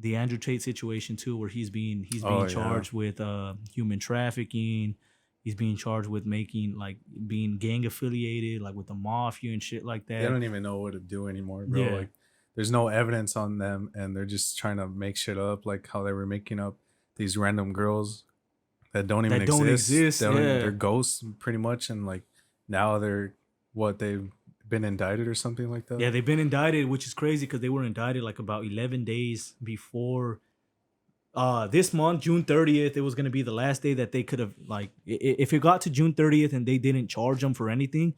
the Andrew Tate situation too, where he's being charged with human trafficking. He's being charged with being gang affiliated, like with the mafia and shit like that. They don't even know what to do anymore, bro. Yeah. Like, there's no evidence on them, and they're just trying to make shit up, like how they were making up these random girls that don't even exist. They're ghosts, pretty much, and like now they've been indicted or something like that. Yeah, they've been indicted, which is crazy because they were indicted like about 11 days before. This month, June 30th, it was going to be the last day that they could have, like, if it got to June 30th and they didn't charge them for anything,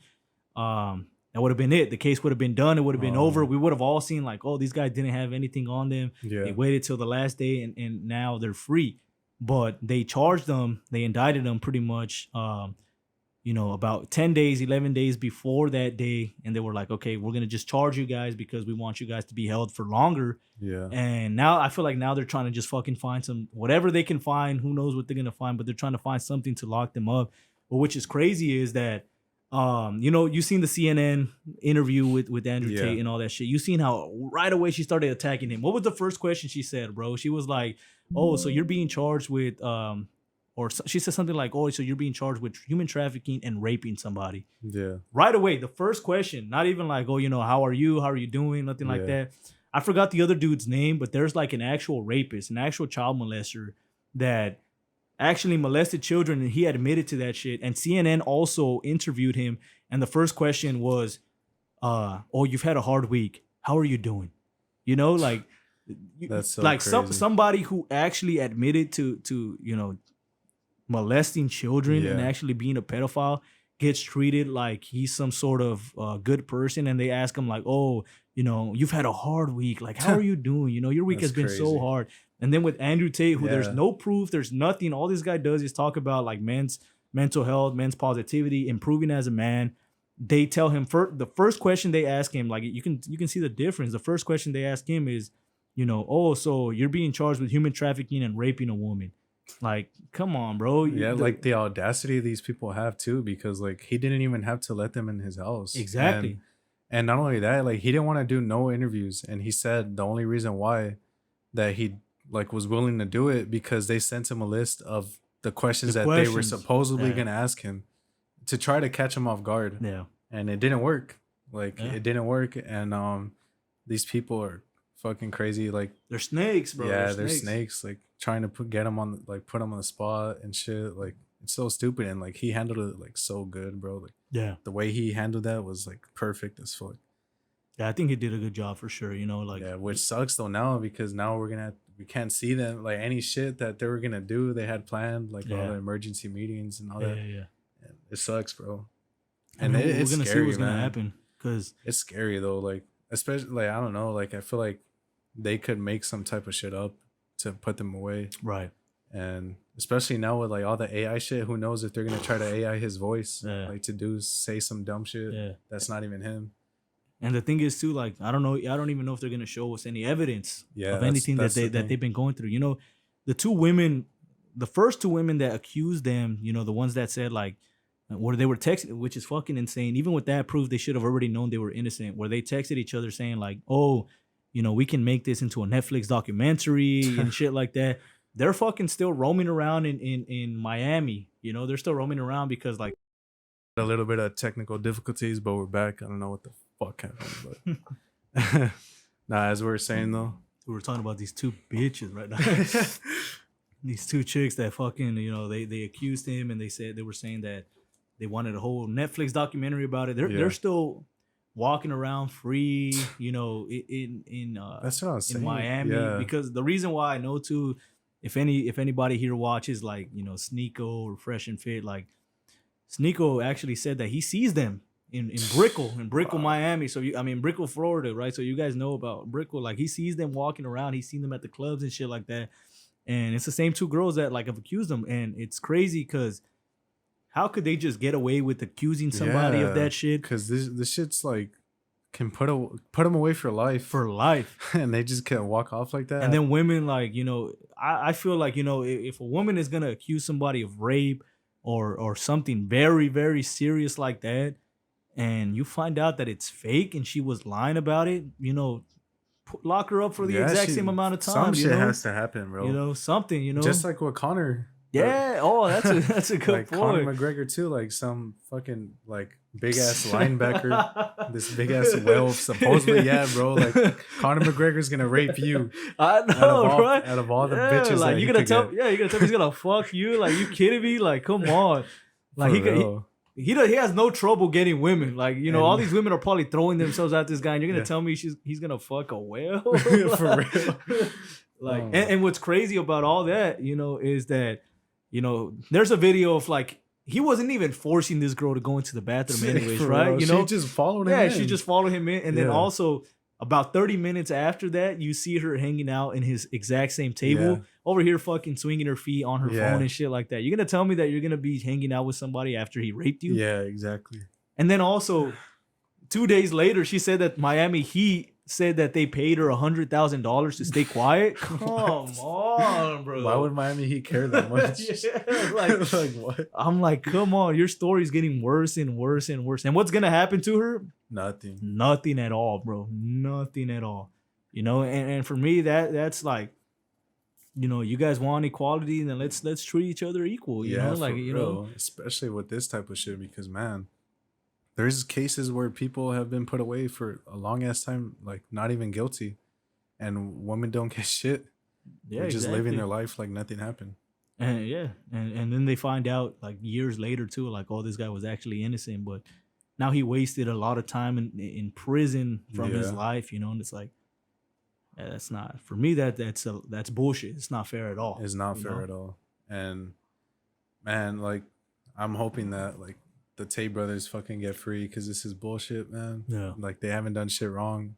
that would have been it. The case would have been done. It would have been over. We would have all seen like, oh, these guys didn't have anything on them. Yeah. They waited till the last day and now they're free. But they charged them. They indicted them pretty much, you know, about 10 days, 11 days before that day. And they were like, okay, we're going to just charge you guys because we want you guys to be held for longer. Yeah. And now I feel like now they're trying to just fucking find whatever they can find. Who knows what they're going to find, but they're trying to find something to lock them up. But which is crazy is that, you know, you seen the CNN interview with Andrew Tate and all that shit. You seen how right away she started attacking him. What was the first question she said, bro? She was like, oh, so you're being charged with, or she said something like, oh, so you're being charged with human trafficking and raping somebody. Yeah. Right away, the first question, not even like, oh, you know, how are you doing? Nothing like that. I forgot the other dude's name, but there's like an actual rapist, an actual child molester that actually molested children, and he admitted to that shit. And CNN also interviewed him, and the first question was, oh, you've had a hard week. How are you doing? You know, like, that's so like crazy. Somebody who actually admitted to you know, molesting children and actually being a pedophile gets treated like he's some sort of good person. And they ask him like, oh, you know, you've had a hard week. Like, how are you doing? You know, your week has been so hard. And then with Andrew Tate, who there's no proof, there's nothing. All this guy does is talk about like men's mental health, men's positivity, improving as a man. They tell him the first question they ask him, like you can see the difference. The first question they ask him is, you know, oh, so you're being charged with human trafficking and raping a woman. Like, come on, bro. Yeah, like the audacity these people have too, because like he didn't even have to let them in his house. Exactly. And not only that, like he didn't want to do no interviews, and he said the only reason why that he like was willing to do it because they sent him a list of the questions they were supposedly gonna ask him to try to catch him off guard. Yeah. And it didn't work. Like it didn't work. And these people are fucking crazy. Like they're snakes, bro. Yeah, they're snakes. Like trying to put them on the spot and shit. Like it's so stupid. And like he handled it like so good, bro. Like the way he handled that was like perfect as fuck. Yeah, I think he did a good job for sure. You know, like which sucks though now because now we can't see them, like any shit that they were gonna do. They had planned like all the emergency meetings and all that. Yeah. And it sucks, bro. And it's gonna scary, see what's man. Gonna happen because it's scary though. Like especially like I don't know. Like I feel like they could make some type of shit up to put them away. Right. And especially now with like all the AI shit, who knows if they're gonna try to AI his voice, like to say some dumb shit that's not even him. And the thing is too, like I don't even know if they're gonna show us any evidence of anything that they've been going through. You know, the first two women that accused them, you know, the ones that said like where they were texting, which is fucking insane. Even with that proof, they should have already known they were innocent. Where they texted each other saying like, oh, you know, we can make this into a Netflix documentary and shit like that. They're fucking still roaming around in Miami. You know, they're still roaming around because like a little bit of technical difficulties, but we're back. I don't know what the fuck happened, but nah, as we were saying though, we were talking about these two bitches right now. These two chicks that fucking, you know, they accused him and they were saying that they wanted a whole Netflix documentary about it. They're still walking around free, you know, in that's what I was saying. Miami. Because the reason why I know too, if anybody here watches like, you know, Sneeko or Fresh and Fit, like Sneeko actually said that he sees them in Brickell, Miami. So Brickell, Florida, right? So you guys know about Brickell. Like he sees them walking around. He's seen them at the clubs and shit like that. And it's the same two girls that like have accused them. And it's crazy because how could they just get away with accusing somebody of that shit? Because this shit's like can put them away for life. For life. And they just can't walk off like that. And then women, like, you know, I feel like, you know, if a woman is gonna accuse somebody of rape or something very, very serious like that, and you find out that it's fake and she was lying about it, you know, lock her up for the exact same amount of time. Some shit has to happen, bro. You know, something, you know. Just like what Conor. Yeah. Oh, that's a good like point. Conor McGregor too, like some fucking like big ass linebacker, this big ass whale. Supposedly, yeah, bro. Like Conor McGregor's gonna rape you. I know, right? Out of all the bitches, like that you're gonna tell me he's gonna fuck you? Like you kidding me? Like come on. Like he has no trouble getting women. Like, you know, all these women are probably throwing themselves at this guy, and you're gonna tell me he's gonna fuck a whale? For real. Like, and what's crazy about all that, you know, is that, you know, there's a video of like he wasn't even forcing this girl to go into the bathroom anyways, right? Real. You know, she just followed him. Yeah, she just followed him in, and then also about 30 minutes after that, you see her hanging out in his exact same table over here, fucking swinging her feet on her phone and shit like that. You're gonna tell me that you're gonna be hanging out with somebody after he raped you? Yeah, exactly. And then also 2 days later, she said that Miami Heat said that they paid her $100,000 to stay quiet. Come on, bro. Why would Miami Heat care that much? like what? I'm like, come on, your story's getting worse and worse and worse. And what's gonna happen to her? Nothing at all, bro. Nothing at all. You know, and for me, that's like, you know, you guys want equality, then let's treat each other equal. You know, like, you know, especially with this type of shit, because man, there's cases where people have been put away for a long ass time, like not even guilty, and women don't get shit. Yeah, they're just living their life like nothing happened. And and then they find out like years later too, like, oh, this guy was actually innocent, but now he wasted a lot of time in prison from his life, you know. And it's like, that's not, for me, that's bullshit. It's not fair at all. It's not fair at all. And man, like, I'm hoping that like the Tate brothers fucking get free, because this is bullshit, man. Yeah, like they haven't done shit wrong.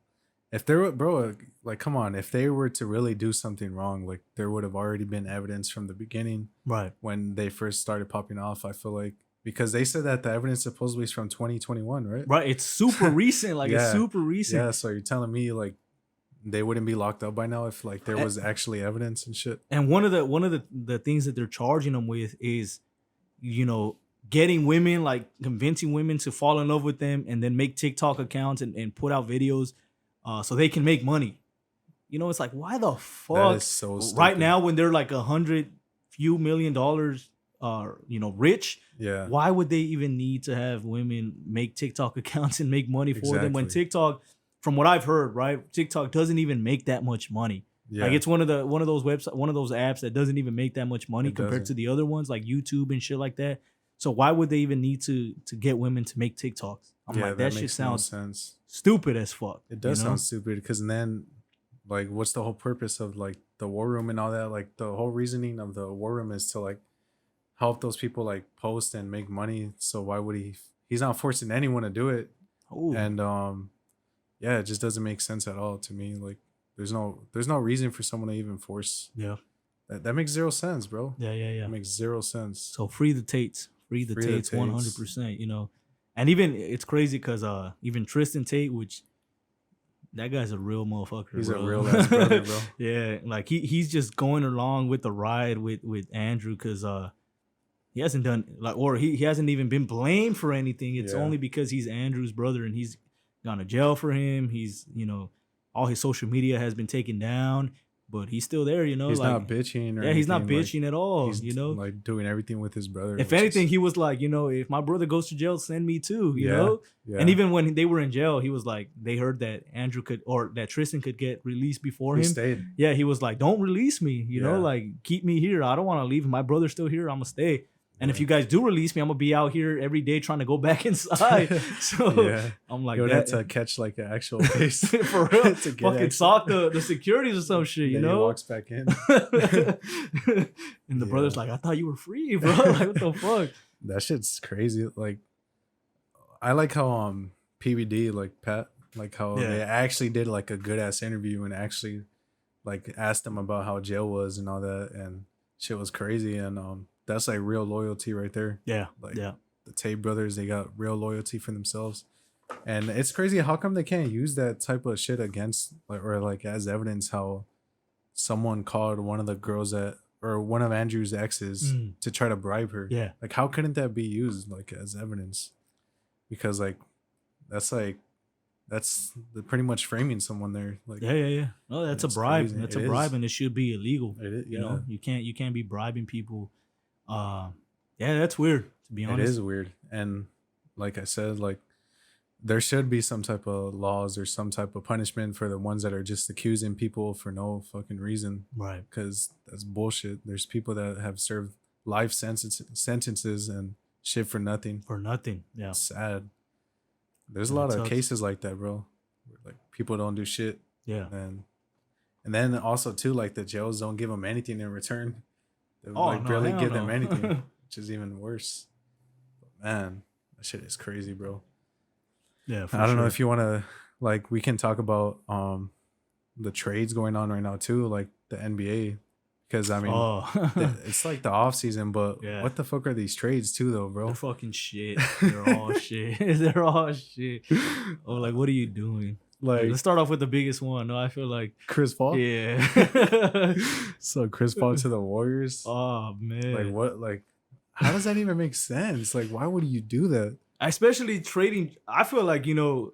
If they were, bro, like, come on, if they were to really do something wrong, like there would have already been evidence from the beginning, right? When they first started popping off, I feel like, because they said that the evidence supposedly is from 2021, right? Right, it's super recent, like it's super recent. Yeah, so you're telling me like they wouldn't be locked up by now if like there was actually evidence and shit. And one of the things that they're charging them with is, you know, getting women, like convincing women to fall in love with them and then make TikTok accounts and put out videos so they can make money. You know, it's like, why the fuck? That is so stupid. Right now when they're like $100 million, you know, rich, why would they even need to have women make TikTok accounts and make money for them when TikTok, from what I've heard, right, TikTok doesn't even make that much money. Yeah. Like it's one of those apps that doesn't even make that much money compared to the other ones like YouTube and shit like that. So why would they even need to get women to make TikToks? I'm like, that shit sounds stupid as fuck. It does sound stupid, because then, like, what's the whole purpose of like the war room and all that? Like the whole reasoning of the war room is to like help those people like post and make money. So why would he's not forcing anyone to do it. Ooh. And yeah, it just doesn't make sense at all to me. Like there's no reason for someone to even force. Yeah. That makes zero sense, bro. Yeah. It makes zero sense. So free the Tates. Free the Tates 100%, you know. And even it's crazy because even Tristan Tate, which that guy's a real motherfucker. He's a real ass brother, bro. Yeah, like he's just going along with the ride with Andrew, because he hasn't done like, or he hasn't even been blamed for anything. It's only because he's Andrew's brother and he's gone to jail for him. He's, you know, all his social media has been taken down. But he's still there, you know. He's like, not bitching. Or he's not bitching at all. He's, you know, like doing everything with his brother. If anything, he was like, you know, if my brother goes to jail, send me too. You know. Yeah. And even when they were in jail, he was like, they heard that Andrew that Tristan could get released before him. He stayed. Yeah, he was like, don't release me. You know, like keep me here. I don't want to leave. My brother's still here. I'm gonna stay. And if you guys do release me, I'm gonna be out here every day trying to go back inside. So I'm like, you would have to catch like an actual case for real. To fucking sock the securities or some shit, you know? He walks back in. And the brother's like, I thought you were free, bro. Like, what the fuck? That shit's crazy. Like, I like how PBD, like Pat, like how they actually did like a good ass interview and actually like asked him about how jail was and all that, and shit was crazy. And that's like real loyalty right there. Yeah. Like the Tate brothers, they got real loyalty for themselves. And it's crazy how come they can't use that type of shit against like, or like as evidence how someone called one of the girls that, or one of Andrew's exes to try to bribe her. Yeah. Like, how couldn't that be used like as evidence? Because like that's pretty much framing someone there. Like, yeah. No, that's a bribe. crazy. That's It a bribe, is. and it should be illegal. It is, You know, you can't be bribing people. Yeah, that's weird. To be honest, it is weird. And like I said, like there should be some type of laws or some type of punishment for the ones that are just accusing people for no fucking reason. Right. Because that's bullshit. There's people that have served life sentences and shit for nothing. For nothing. Yeah. It's sad. There's a lot of cases like that, bro. Where, like, people don't do shit. Yeah. And then also too, like the jails don't give them anything in return. They barely hell give no. them anything, which is even worse. But man, that shit is crazy, bro. Yeah. I don't know if you want to, like, we can talk about the trades going on right now too, like the NBA, because I mean, it's like the off season, but what the fuck are these trades too, though, bro? They're fucking shit. They're all shit. They're all shit. Oh, like, what are you doing? Like, let's start off with the biggest one. No, I feel like Chris Paul. Yeah. So Chris Paul to the Warriors. Oh man. Like what? Like, how does that even make sense? Like, why would you do that? Especially trading. I feel like, you know,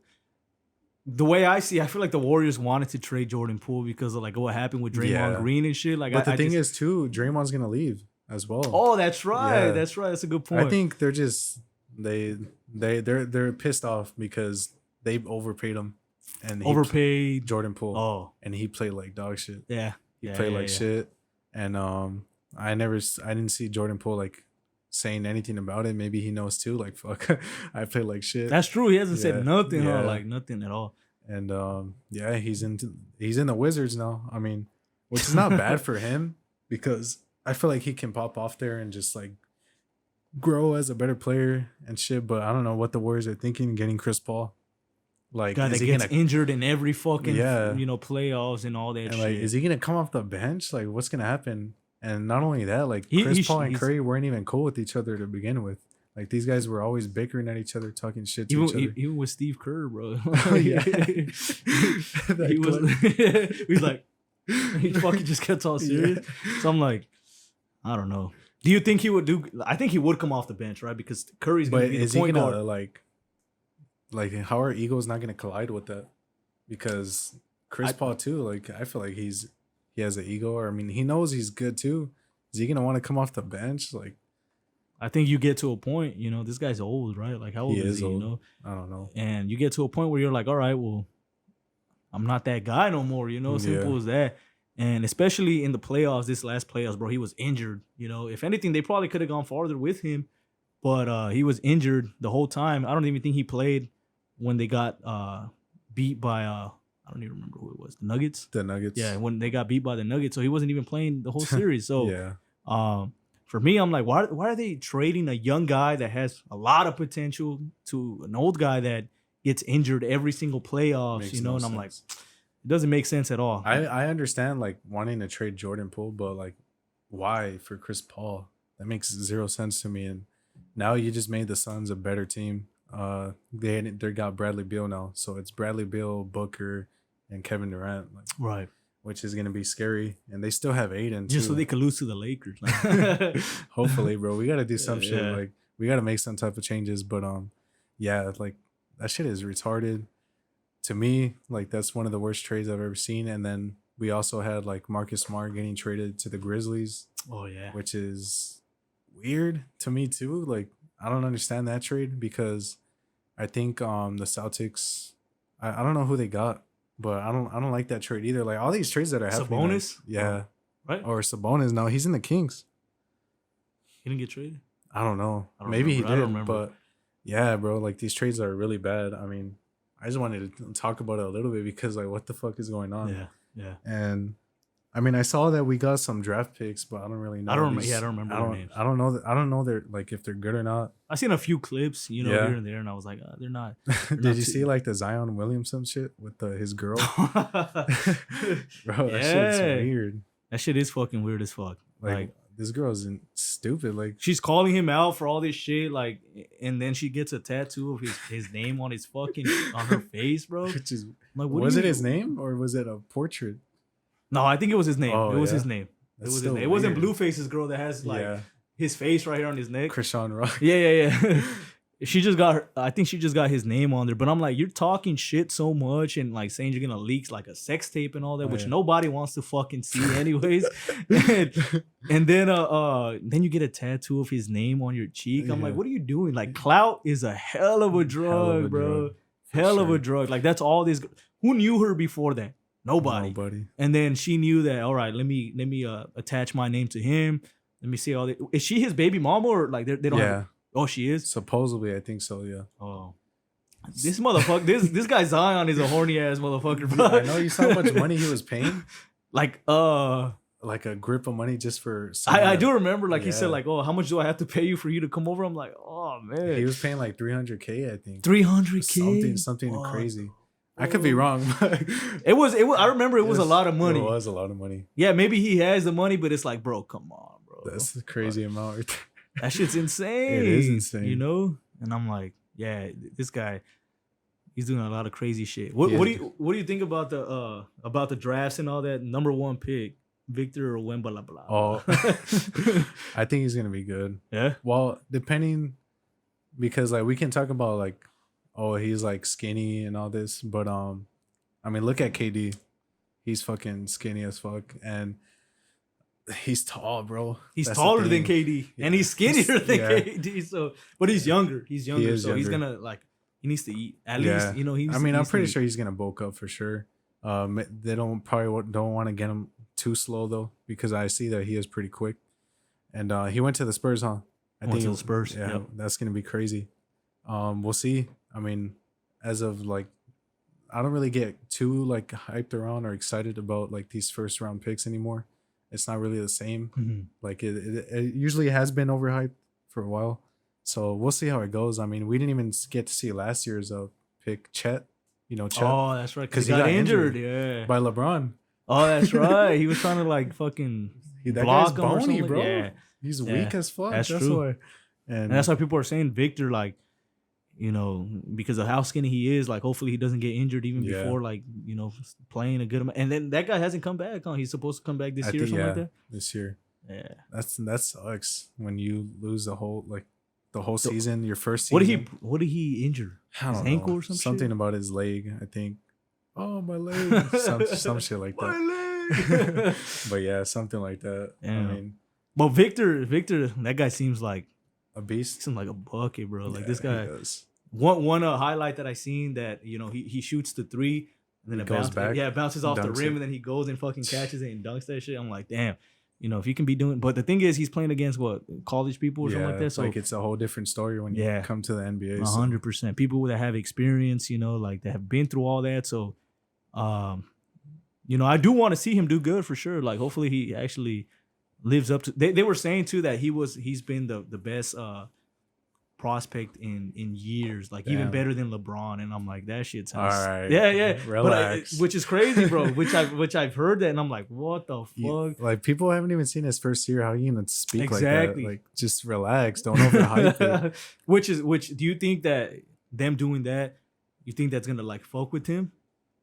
the way I see, I feel like the Warriors wanted to trade Jordan Poole because of like what happened with Draymond Green and shit. Like, but the thing is too, Draymond's gonna leave as well. Oh, that's right. Yeah. That's right. That's a good point. I think they're just they're pissed off because they overpaid him and overpaid Jordan Poole. Oh, and he played like dog shit. Yeah, he played like shit. And I didn't see Jordan Poole like saying anything about it. Maybe he knows too. Like, fuck, I played like shit. That's true. He hasn't said nothing, huh? Like nothing at all. And he's in the Wizards now. I mean, which is not bad for him because I feel like he can pop off there and just like grow as a better player and shit. But I don't know what the Warriors are thinking getting Chris Paul. Like, guy that gets injured in every fucking playoffs and all that and shit. Like, is he gonna come off the bench? Like, what's gonna happen? And not only that, like Chris Paul and Curry weren't even cool with each other to begin with. Like, these guys were always bickering at each other, talking shit to each other. Even with Steve Kerr, bro. Yeah. He's like, he fucking just gets all serious. Yeah. So I'm like, I don't know. Do you think he would do? I think he would come off the bench, right? Because Curry's going to be the point guard. Like, how are egos not going to collide with that? Because Chris Paul too, like, I feel like he has an ego. Or I mean, he knows he's good too. Is he going to want to come off the bench? Like, I think you get to a point, you know, this guy's old, right? Like, how old is he? Old. You know, I don't know. And you get to a point where you're like, all right, well, I'm not that guy no more. You know, simple as that. And especially in the playoffs, this last playoffs, bro, he was injured. You know, if anything, they probably could have gone farther with him, but he was injured the whole time. I don't even think he played when they got beat by I don't even remember who it was. The Nuggets. Yeah, when they got beat by the Nuggets, so he wasn't even playing the whole series. So for me, I'm like, why are they trading a young guy that has a lot of potential to an old guy that gets injured every single playoffs? Makes and I'm like, it doesn't make sense at all. I understand like wanting to trade Jordan Poole, but like, why for Chris Paul? That makes zero sense to me. And now you just made the Suns a better team. They got Bradley Beal now, so it's Bradley Beal, Booker, and Kevin Durant. Like, right. Which is gonna be scary, and they still have Aiden just too. So they could lose to the Lakers. Hopefully, bro. We gotta do some shit. Like, we gotta make some type of changes. But like, that shit is retarded. To me, like, that's one of the worst trades I've ever seen. And then we also had like Marcus Smart getting traded to the Grizzlies. Oh yeah, which is weird to me too. Like, I don't understand that trade because I think the Celtics. I don't know who they got. But I don't like that trade either. Like, all these trades that are happening. Sabonis? Like, right? Or Sabonis. No, he's in the Kings. He didn't get traded? I don't know. Maybe he did. But yeah, bro, like, these trades are really bad. I mean, I just wanted to talk about it a little bit because, like, what the fuck is going on? Yeah. And I mean, I saw that we got some draft picks, but I don't really know. I don't remember their names. I don't know. I don't know their like if they're good or not. I seen a few clips, you know, Yeah. here and there, and I was like, they're not. Did you see like the Zion Williamson shit with his girl? Bro, that shit's weird. That shit is fucking weird as fuck. Like this girl's stupid. Like she's calling him out for all this shit, like, and then she gets a tattoo of his name on his fucking on her face, bro. Which is like, was it his name or was it a portrait? No, I think it was his name. Oh, it was his name. That's it was still his name. It wasn't weird. Blueface's girl that has like his face right here on his neck. Krishan Rock. Yeah. She just got her, I think she just got his name on there. But I'm like, you're talking shit so much and like saying you're gonna leak like a sex tape and all that, which nobody wants to fucking see anyways. and then you get a tattoo of his name on your cheek. I'm like, what are you doing? Like, clout is a hell of a drug, bro. Hell of a drug. Like, that's all this. Who knew her before that? Nobody. And then she knew that. All right, let me attach my name to him. Let me see all that. Is she his baby mama or like they don't? Yeah. Have, oh, she is. Supposedly, I think so. Yeah. Oh, this motherfucker. this guy Zion is a horny ass motherfucker, bro. I know you saw how much money he was paying. Like a grip of money just for. I do remember. Like he said, like, oh, how much do I have to pay you for you to come over? I'm like, oh man. He was paying like $300K, I think. $300K. Something crazy. I could be wrong. It was. I remember it was a lot of money. It was a lot of money. Yeah, maybe he has the money, but it's like, bro, come on, bro. That's a crazy amount right there. That shit's insane. It is insane. You know? And I'm like, yeah, this guy, he's doing a lot of crazy shit. What do you think about the drafts and all that? Number one pick, Victor or Wembala blah. Oh, I think he's gonna be good. Yeah. Well, depending, because like we can talk about like, oh, he's like skinny and all this, but I mean, look at KD. He's fucking skinny as fuck, and he's tall, bro. He's taller than KD, and he's skinnier than KD. So, but he's younger. He's younger, he's gonna like. He needs to eat at least. You know, I'm pretty sure he's gonna bulk up for sure. They don't want to get him too slow though, because I see that he is pretty quick, and he went to the Spurs, huh? I think to the Spurs. Yeah, yep. That's gonna be crazy. We'll see. I mean, as of like, I don't really get too like hyped around or excited about like these first round picks anymore. It's not really the same. Mm-hmm. Like it usually has been overhyped for a while. So we'll see how it goes. I mean, we didn't even get to see last year's pick, Chet. You know, Chet. Oh, that's right. Because he got injured. Yeah. By LeBron. Oh, that's right. He was trying to like fucking block him or something. Bro. Yeah. He's weak as fuck. That's true. Why. And that's why people are saying Victor, like, you know, because of how skinny he is, like, hopefully he doesn't get injured even before, like, you know, playing a good amount. And then that guy hasn't come back, huh? He's supposed to come back this year or something like that? This year. Yeah. That sucks when you lose the whole season, your first season. What did he injure? His ankle or something about his leg, I think. Oh, my leg. some shit like that. My leg. But yeah, something like that. Yeah. I mean, but Victor, that guy seems like a beast. Seems like a bucket, bro. Like this guy. He does. One highlight that I seen that, you know, he shoots the three and then it goes back. Yeah, it bounces off the rim and then he goes and fucking catches it and dunks that shit. I'm like, damn. You know, if you can be doing, but the thing is, he's playing against what, college people or something like that. So like it's a whole different story when you come to the NBA. 100%. People that have experience, you know, like that have been through all that. So, you know, I do want to see him do good for sure. Like, hopefully, he actually lives up to. They were saying too that he's been the best prospect in years, like even better than LeBron. And I'm like, that shit sounds all right. Yeah. Relax. But which is crazy, bro. which I've heard that, and I'm like, what the fuck? Like people haven't even seen his first year. How are you gonna speak like that? Like, just relax. Don't overhype it. Which do you think that them doing that? You think that's gonna like fuck with him?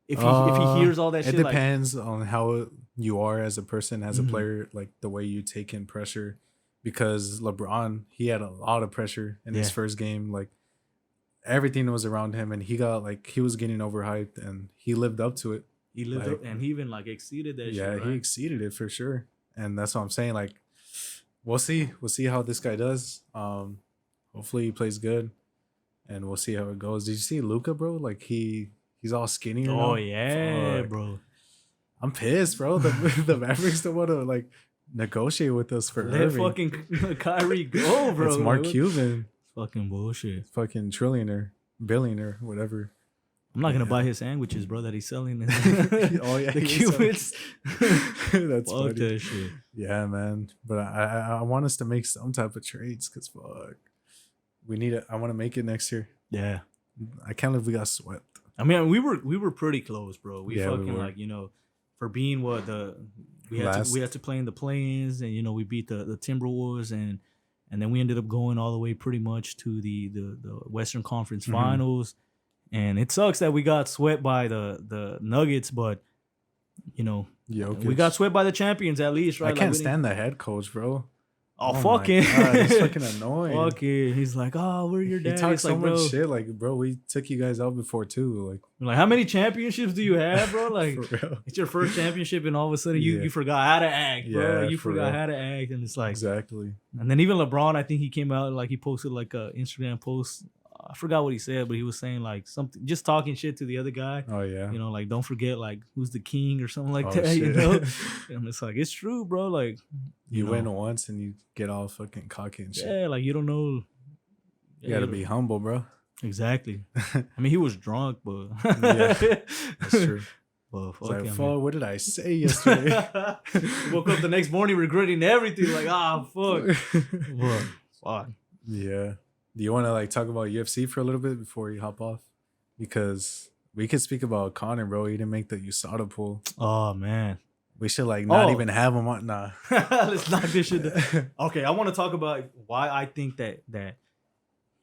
If he hears all that shit, it depends on how you are as a person, as a player, like the way you take in pressure. Because LeBron, he had a lot of pressure in his first game. Like everything was around him, and he was getting overhyped, and he lived up to it. He lived up, and he even like exceeded that. Yeah, shit, right? He exceeded it for sure, and that's what I'm saying. Like, we'll see how this guy does. Hopefully he plays good, and we'll see how it goes. Did you see Luka, bro? Like he's all skinny. Oh yeah, bro. I'm pissed, bro. The Mavericks don't want to like negotiate with us for let fucking Kyrie go, bro. It's Mark Cuban. Fucking bullshit. Fucking trillionaire, billionaire, whatever. I'm not gonna buy his sandwiches, bro, that he's selling. Oh yeah, the Cubans. That's Fuck funny. that shit. Yeah, man. But I want us to make some type of trades, cause fuck, we need it. I want to make it next year. Yeah. I can't believe we got swept. I mean, we were pretty close, bro. We Yeah, we fucking were. like, you know, for being what we had to play in the play-ins, and you know, we beat the Timberwolves, and then we ended up going all the way pretty much to the Western Conference Finals. And it sucks that we got swept by the Nuggets, but you know, we got swept by the champions at least, right? I can't stand the head coach, bro. Oh fucking, he's fucking annoying. Fuck it. He's like, oh, we're your dad. He talks It's so like, much bro, shit. Like, bro, we took you guys out before too. like, how many championships do you have, bro? Like, For real. it's your first championship, and all of a sudden you forgot how to act, bro. Yeah, Like, you for forgot real. how to act, and it's like, Exactly. and then even LeBron, I think he came out like he posted like a Instagram post. I forgot what he said, but he was saying like something, just talking shit to the other guy. Oh yeah. You know, like, don't forget like who's the king or something like Oh, that. You shit. know, and it's like, it's true, bro. Like, You know, win once and you get all fucking cocky and shit. yeah, like you don't know. You gotta be humble, bro. Exactly. I mean, he was drunk, but Yeah, That's true. But It's fuck like, him, fuck, what did I say yesterday? woke up the next morning regretting everything. Like, fuck. But, fuck. Yeah. Do you want to like talk about UFC for a little bit before you hop off? Because we could speak about Conor, bro. He didn't make the USADA pool. Oh man. We should like not Oh. even have him on. Nah. Let's knock this shit down. Okay, I want to talk about why I think that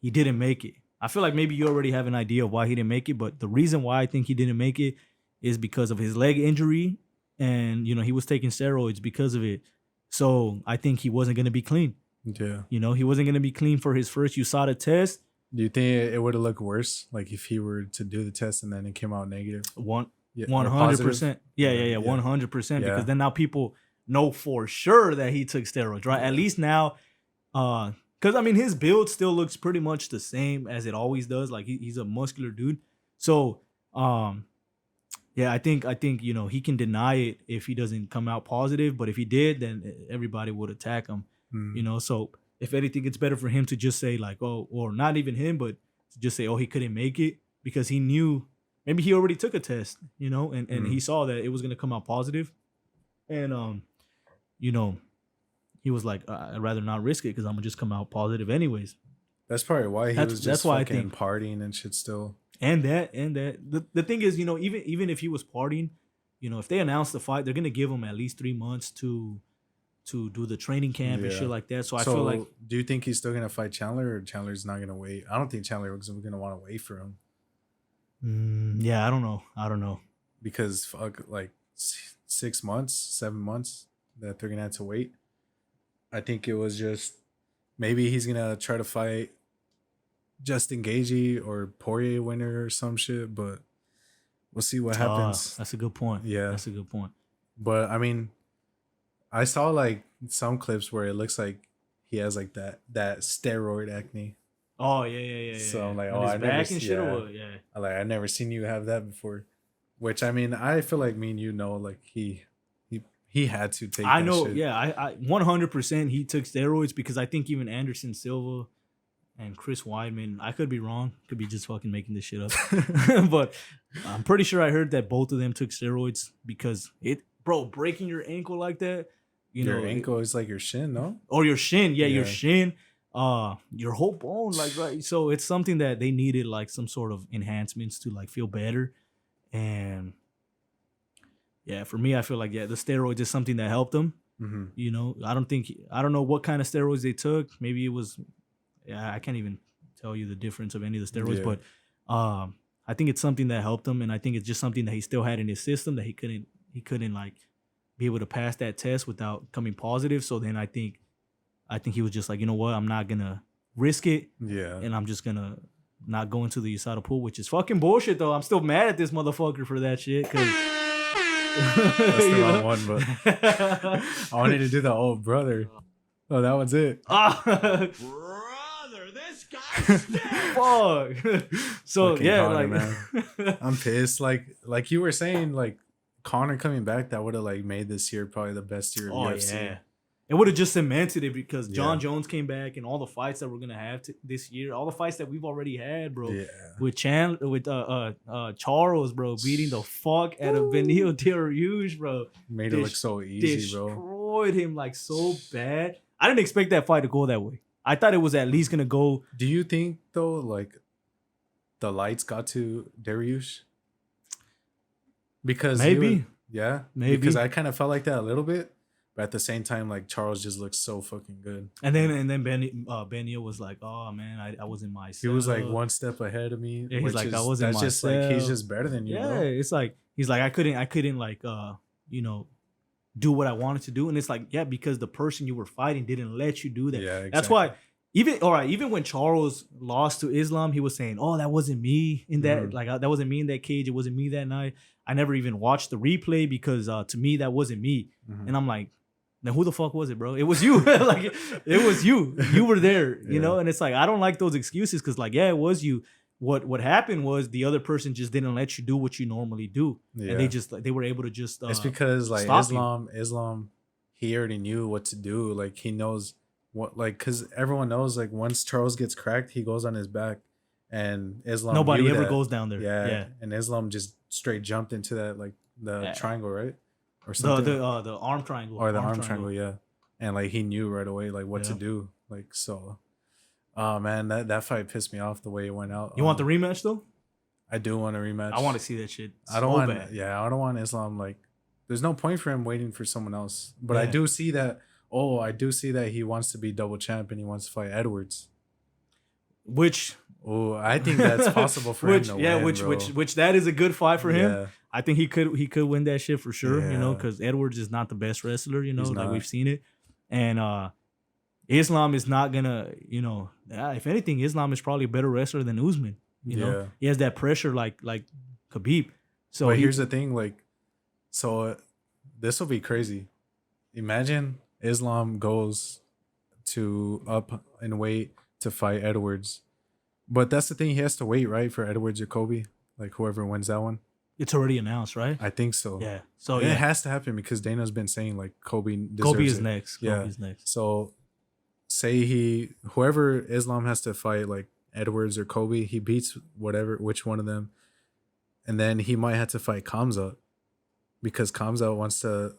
he didn't make it. I feel like maybe you already have an idea of why he didn't make it, but the reason why I think he didn't make it is because of his leg injury, and you know, he was taking steroids because of it. So I think he wasn't going to be clean. Yeah. You know, he wasn't going to be clean for his first USADA test. Do you think it would have looked worse, like if he were to do the test and then it came out negative? 100%. Yeah, 100%. Yeah. Because then now people know for sure that he took steroids, right? At least now, because I mean, his build still looks pretty much the same as it always does. Like he's a muscular dude. So, yeah, I think you know, he can deny it if he doesn't come out positive. But if he did, then everybody would attack him. You know, so if anything, it's better for him to just say like, oh, or not even him, but to just say, oh, he couldn't make it, because he knew maybe he already took a test, you know, and he saw that it was gonna come out positive, and you know, he was like, I'd rather not risk it because I'm gonna just come out positive anyways. That's probably why he was just that's why I fucking think partying and shit still. And that the thing is, you know, even if he was partying, you know, if they announce the fight, they're gonna give him at least 3 months to do the training camp and shit like that. So I feel like, do you think he's still gonna fight Chandler, or Chandler's not gonna wait? I don't think Chandler was gonna want to wait for him. Yeah, I don't know Because fuck, like 6 months, 7 months that they're gonna have to wait. I think it was just maybe he's gonna try to fight Justin Gaethje or Poirier winner or some shit, but we'll see what happens. That's a good point. Yeah, that's a good point. But I mean, I saw like some clips where it looks like he has like that steroid acne. Oh yeah. So I'm like, on his back and shit, or what? Yeah. I never seen you have that before. Which I mean, I feel like me and you know, like he had to take. I that know, shit. yeah. I 100% he took steroids, because I think even Anderson Silva and Chris Weidman, I could be wrong, could be just fucking making this shit up, but I'm pretty sure I heard that both of them took steroids, because breaking your ankle like that, your ankle is like your shin, no? Or your shin, your shin, your whole bone, like, right. So it's something that they needed like some sort of enhancements to like feel better, and yeah, for me, I feel like the steroids is something that helped them. Mm-hmm. You know, I don't know what kind of steroids they took. Maybe it was, I can't even tell you the difference of any of the steroids, but I think it's something that helped him, and I think it's just something that he still had in his system that he couldn't like be able to pass that test without coming positive. So then I think he was just like, you know what, I'm not gonna risk it. Yeah. And I'm just gonna not go into the USADA pool, which is fucking bullshit though. I'm still mad at this motherfucker for that shit, because that's the wrong one, but I wanted to do the old brother. Oh, that one's it. Brother, this guy's fuck. So Fucking yeah, Conor, like man. I'm pissed. Like you were saying, like Conor coming back, that would have like made this year probably the best year of UFC. It would have just cemented it because John Yeah. Jones came back and all the fights that we're gonna have this year, all the fights that we've already had, bro. Yeah. With Charles, bro, beating the fuck out of Benio Del Rouge, bro. Made it look so easy, bro. Destroyed him like so bad. I didn't expect that fight to go that way. I thought it was at least gonna go. Do you think though, like, the lights got to Dariush? Because Maybe. maybe. Because I kind of felt like that a little bit, but at the same time, like Charles just looks so fucking good. And then Benio was like, "Oh man, I wasn't myself." He was like one step ahead of me. Yeah, he's like, "I wasn't that's just like myself." he's just better than you. Yeah, Bro. it's like he's like I couldn't like do what I wanted to do, and it's like because the person you were fighting didn't let you do that. Yeah, exactly. That's why. Even when Charles lost to Islam, he was saying, "Oh, that wasn't me in that that wasn't me in that cage. It wasn't me that night. I never even watched the replay because to me that wasn't me." And I'm like, "Then who the fuck was it, bro? It was you. Like it was you. You were there, you know." And it's like I don't like those excuses because it was you. What happened was the other person just didn't let you do what you normally do, and they were able to just. It's because like Islam, he already knew what to do. Like he knows. What because everyone knows like once Charles gets cracked, he goes on his back, and Islam. Nobody ever goes down there. Yeah, and Islam just straight jumped into that like the triangle, right, or something. The arm triangle or the arm triangle, yeah. And like he knew right away like what to do, like so. Oh man, that fight pissed me off the way it went out. You want the rematch though? I do want a rematch. I want to see that shit. I don't want Islam like. There's no point for him waiting for someone else, but I do see that. Oh, I do see that he wants to be double champ and he wants to fight Edwards. I think that's possible for him to win, which that is a good fight for him. I think he could win that shit for sure, because Edwards is not the best wrestler, we've seen it. And Islam is not gonna, if anything, Islam is probably a better wrestler than Usman. You know, he has that pressure like Khabib. So here's the thing, this will be crazy. Imagine Islam goes to up in weight to fight Edwards. But that's the thing, he has to wait, right, for Edwards or Kobe, like whoever wins that one. It's already announced, right? I think so. Yeah. So it has to happen because Dana's been saying like Kobe is it. next. Yeah. Kobe's next. So say whoever Islam has to fight, like Edwards or Kobe, he beats which one of them. And then he might have to fight Kamza because Kamza wants to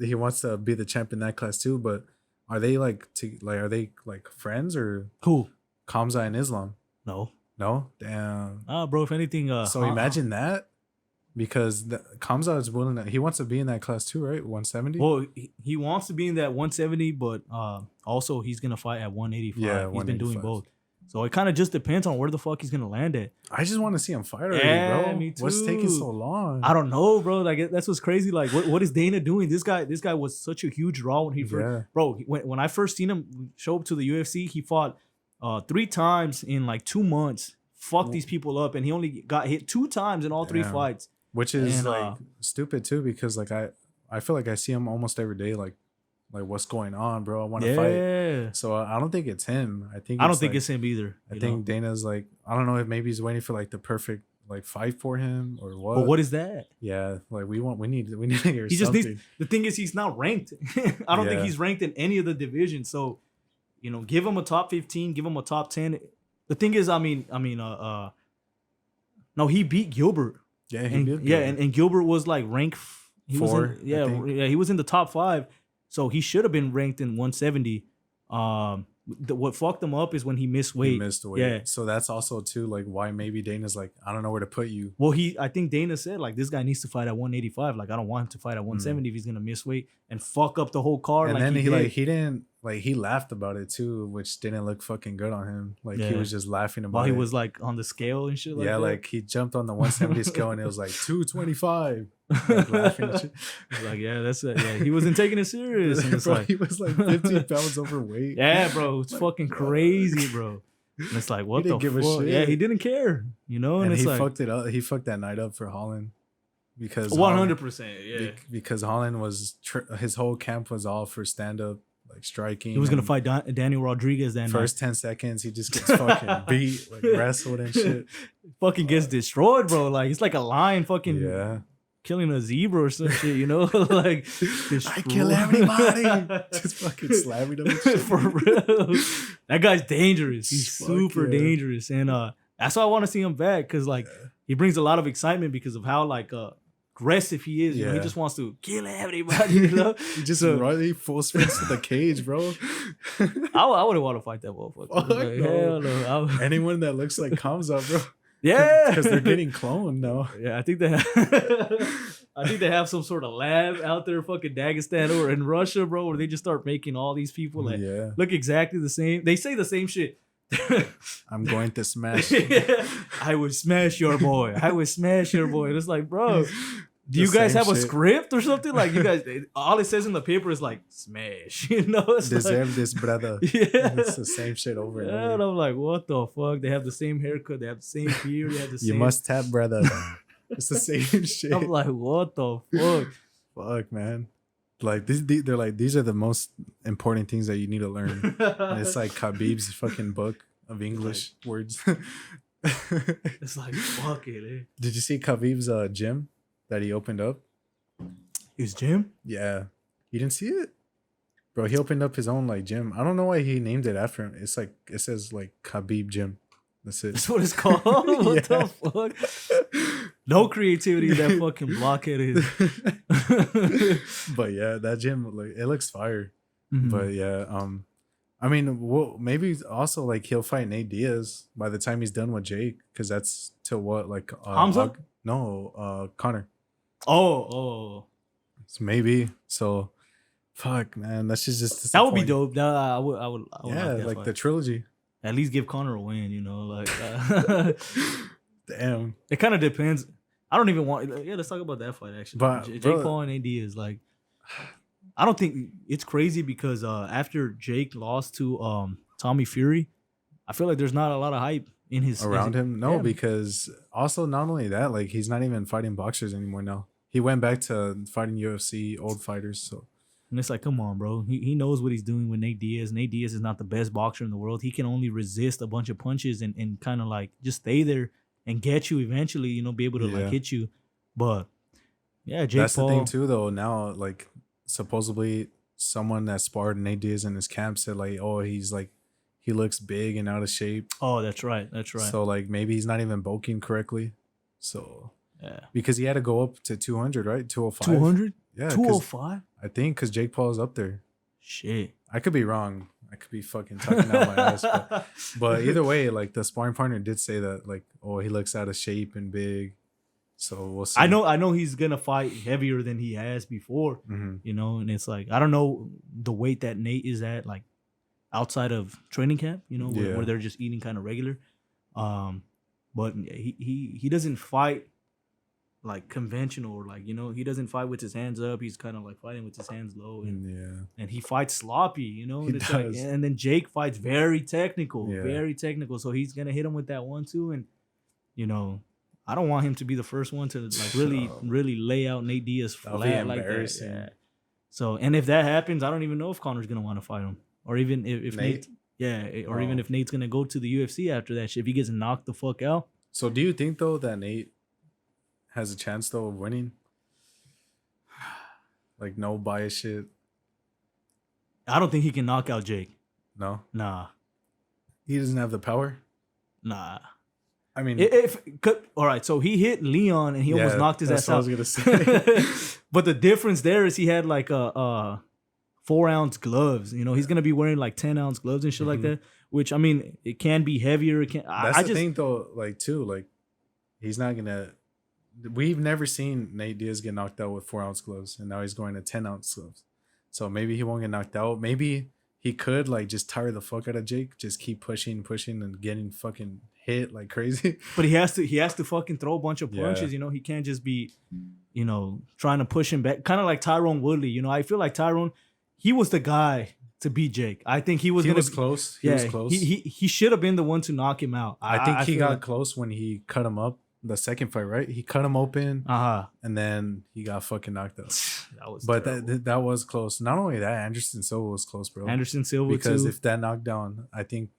he wants to be the champ in that class too, but are they are they friends or who? Kamza and Islam? No. Damn. Bro, if anything, so imagine that because Kamza is willing he wants to be in that class too, right? 170. Well, he wants to be in that 170, but also he's gonna fight at 185. Yeah, he's been doing both. So it kind of just depends on where the fuck he's gonna land at. I just want to see him fight already, bro. Me too. What's taking so long? I don't know, bro. Like that's what's crazy. Like what is Dana doing? This guy was such a huge draw when he first. Bro, when I first seen him show up to the UFC, he fought 3 times in like 2 months. Fucked these people up, and he only got hit 2 times in all 3 fights. Which is stupid too, because like I feel like I see him almost every day. Like what's going on, bro? I want to fight. So I don't think it's him. I don't think it's him either. I think Dana's like, I don't know if maybe he's waiting for like the perfect like fight for him or what. But what is that? Yeah, like we need to hear he something. Just needs, the thing is he's not ranked. I don't think he's ranked in any of the divisions. So, give him a top 15, give him a top 10. The thing is, no, he beat Gilbert. Yeah, he did. Yeah, and Gilbert was like ranked 4. He was in the top 5. So he should have been ranked in 170. What fucked him up is when he missed weight. He missed weight. Yeah. So that's also too like why maybe Dana's like, I don't know where to put you. Well, I think Dana said like this guy needs to fight at 185. Like I don't want him to fight at 170 if he's gonna miss weight and fuck up the whole card. And then he didn't he laughed about it too, which didn't look fucking good on him. Like he was just laughing about it. While he was like on the scale and shit. Yeah, like he jumped on the 170 scale and it was like 225. Like laughing and shit. Like that's it. Yeah, he wasn't taking it serious. And it's bro, he was like 15 pounds overweight. Yeah, bro, it's fucking crazy, bro. And it's like what the fuck? Yeah, he didn't care, And it's he like fucked it up. He fucked that night up for Holland because 100%. Yeah, because Holland was his whole camp was all for stand up. Like striking. He was gonna fight Daniel Rodriguez then. First 10 seconds, he just gets fucking beat, like wrestled and shit. Fucking gets destroyed, bro. Like it's like a lion fucking killing a zebra or some shit, you know? Like, I kill everybody. Just fucking slamming them. For real. That guy's dangerous. He's Fuck super yeah. dangerous. And that's why I want to see him back, because like he brings a lot of excitement because of how like aggressive he is. You know, he just wants to kill everybody, you know? He just running full sprint to the cage, bro. I wouldn't want to fight that motherfucker. Fuck Like, no. hell no. Anyone that looks like Kamza, bro. Yeah. Because they're getting cloned now. Yeah, I think they have some sort of lab out there, fucking Dagestan or in Russia, bro, where they just start making all these people like look exactly the same. They say the same shit. I'm going to smash. I would smash your boy. I would smash your boy. And it's like, bro, do you guys have a script or something? Like, you guys, all it says in the paper is like, smash. You know, it's deserve like, this, brother. Yeah, it's the same shit over and over. And I'm like, what the fuck? They have the same haircut. They have the same beard. They have the same. You must tap, brother. It's the same shit. I'm like, what the fuck? Fuck, man. Like they're like, these are the most important things that you need to learn. And it's like Khabib's fucking book of English words. It's like, fuck it. Eh? Did you see Khabib's gym that he opened up? His gym? Yeah. You didn't see it? Bro, he opened up his own like gym. I don't know why he named it after him. It's like, it says like Khabib Gym. That's it. That's what it's called? What the fuck? No creativity in that fucking blockhead is. But yeah, that gym, like, it looks fire. Mm-hmm. But yeah, I mean, well, maybe also like he'll fight Nate Diaz by the time he's done with Jake, because that's till what, like Hamza? Connor. Oh. So maybe. So fuck, man, that's just that would be dope. I would yeah, like fight. The trilogy. At least give Connor a win, you know, like damn. It kind of depends. I don't even want. Yeah, let's talk about that fight actually. But Jake Paul and AD is like, I don't think it's crazy because after Jake lost to Tommy Fury, I feel like there's not a lot of hype in his around him. No, because also not only that, like he's not even fighting boxers anymore now. He went back to fighting UFC old fighters. So. And it's like, come on, bro. He knows what he's doing with Nate Diaz. Nate Diaz is not the best boxer in the world. He can only resist a bunch of punches and kind of like just stay there and get you eventually, you know, be able to like hit you. But yeah, Jake That's Paul. The thing too, though. Now, like supposedly someone that sparred Nate Diaz in his camp said like, oh, he's like, he looks big and out of shape. Oh, that's right. That's right. So like maybe he's not even bulking correctly. So yeah, because he had to go up to 200, right? 205. 200? Yeah. 205? I think because Jake Paul is up there. Shit. I could be wrong. I could be fucking talking out my ass. But either way, like the sparring partner did say that, like, oh, he looks out of shape and big. So we'll see. I know he's gonna fight heavier than he has before. Mm-hmm. You know, and it's like I don't know the weight that Nate is at, like outside of training camp. You know, where they're just eating kind of regular. But he doesn't fight like conventional, or like, you know, he doesn't fight with his hands up. He's kind of like fighting with his hands low, and he fights sloppy, you know. And, like, and then Jake fights very technical, very technical. So he's gonna hit him with that 1-2, and you know, I don't want him to be the first one to like really lay out Nate Diaz flat like that. Yeah. So, and if that happens, I don't even know if Conor's gonna want to fight him, or even if Nate, even if Nate's gonna go to the UFC after that shit. If he gets knocked the fuck out. So, do you think though that Nate has a chance though of winning? Like no bias shit. I don't think he can knock out Jake. No? Nah. He doesn't have the power? Nah. I mean, all right, so he hit Leon and he almost knocked his ass out. That's what I was gonna say. But the difference there is he had like a 4-ounce gloves. You know, he's gonna be wearing like 10-ounce gloves and shit like that. Which, I mean, it can be heavier. That's the thing though, like too, like he's not gonna. We've never seen Nate Diaz get knocked out with 4-ounce gloves, and now he's going to 10-ounce gloves. So maybe he won't get knocked out. Maybe he could like just tire the fuck out of Jake, just keep pushing, and getting fucking hit like crazy. But he has to fucking throw a bunch of punches. You know, he can't just be, you know, trying to push him back. Kind of like Tyrone Woodley. You know, I feel like Tyrone, he was the guy to beat Jake. I think he was close. He was close. He should have been the one to knock him out. I think he got close when he cut him up. The second fight, right? He cut him open, and then he got fucking knocked out. That was close. Not only that, Anderson Silva was close, bro. Anderson Silva because too. If that knockdown, I think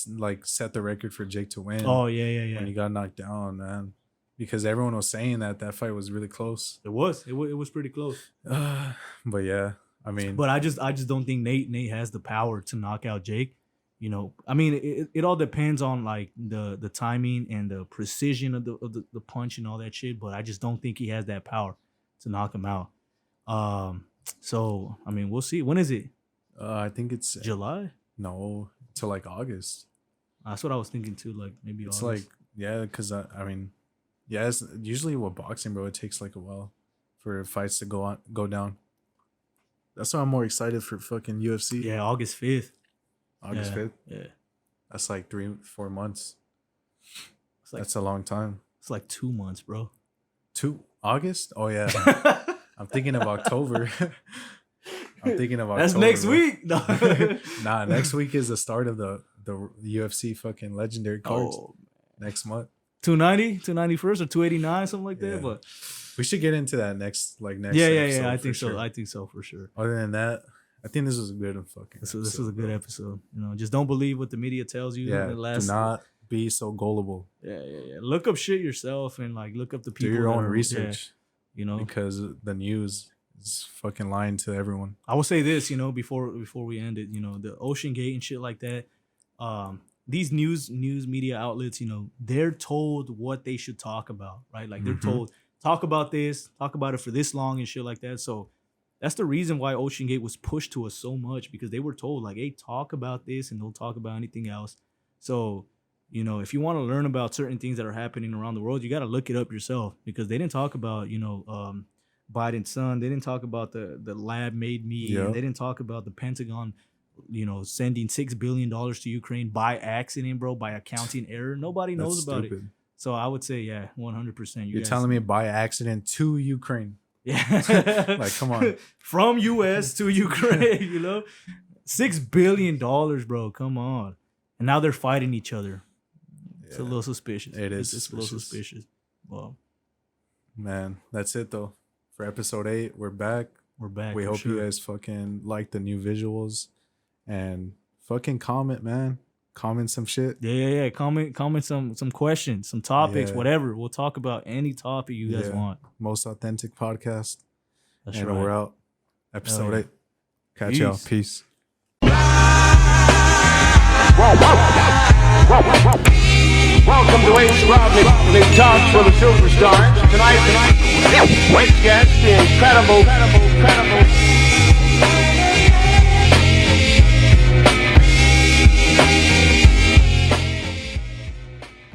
like set the record for Jake to win. Oh yeah. When he got knocked down, man. because everyone was saying that fight was really close. It was pretty close. But yeah, I mean, but I just don't think Nate has the power to knock out Jake. You know, I mean, it all depends on like the timing and the precision of the punch and all that shit. But I just don't think he has that power to knock him out. So I mean, we'll see. When is it? I think it's July. No, till like August. That's what I was thinking too. Like maybe it's August. like yeah, because I mean, yeah, it's usually with boxing, bro. It takes like a while for fights to go down. That's why I'm more excited for fucking UFC. Yeah, August 5th. August 5th. Yeah, that's like 3-4 months. Like, that's a long time. It's like 2 months, bro. August? Oh yeah. I'm thinking of October. That's next week. No. Nah, next week is the start of the UFC fucking legendary cards. Next month. 290, 291st or 289, something like that. Yeah. But we should get into that next Yeah. I think so. Sure. I think so for sure. Other than that, I think this was a good fucking This was a good episode. You know, just don't believe what the media tells you. Yeah, do not be so gullible. Yeah. Look up shit yourself and like look up the people. Do your own research. Yeah, you know, because the news is fucking lying to everyone. I will say this, you know, before we end it, you know, the Oceangate and shit like that. These news media outlets, you know, they're told what they should talk about, right? Like they're told, talk about this, talk about it for this long and shit like that. So that's the reason why Oceangate was pushed to us so much, because they were told like, hey, talk about this and don't talk about anything else. So, you know, if you want to learn about certain things that are happening around the world, you got to look it up yourself, because they didn't talk about, you know, Biden's son. They didn't talk about the lab-made meat. Yep. They didn't talk about the Pentagon, you know, sending $6 billion to Ukraine by accident, bro, by accounting error. Nobody knows about it. So I would say, yeah, 100%. You're telling me by accident to Ukraine. Yeah. Like, come on. From U.S. to Ukraine, you know? $6 billion, bro. Come on. And now they're fighting each other. Yeah. It's a little suspicious. It is. It's a little suspicious. Well, man, that's it, though. For episode 8, we're back. We hope you guys fucking like the new visuals. And fucking comment, man. Comment some shit. Yeah. Comment some questions, some topics, whatever. We'll talk about any topic you guys want. Most authentic podcast. That's and right. We're out. Episode 8. Catch y'all. Peace. Welcome to Ace Rodney Talks for the Silver Stars. Tonight, great guest, the incredible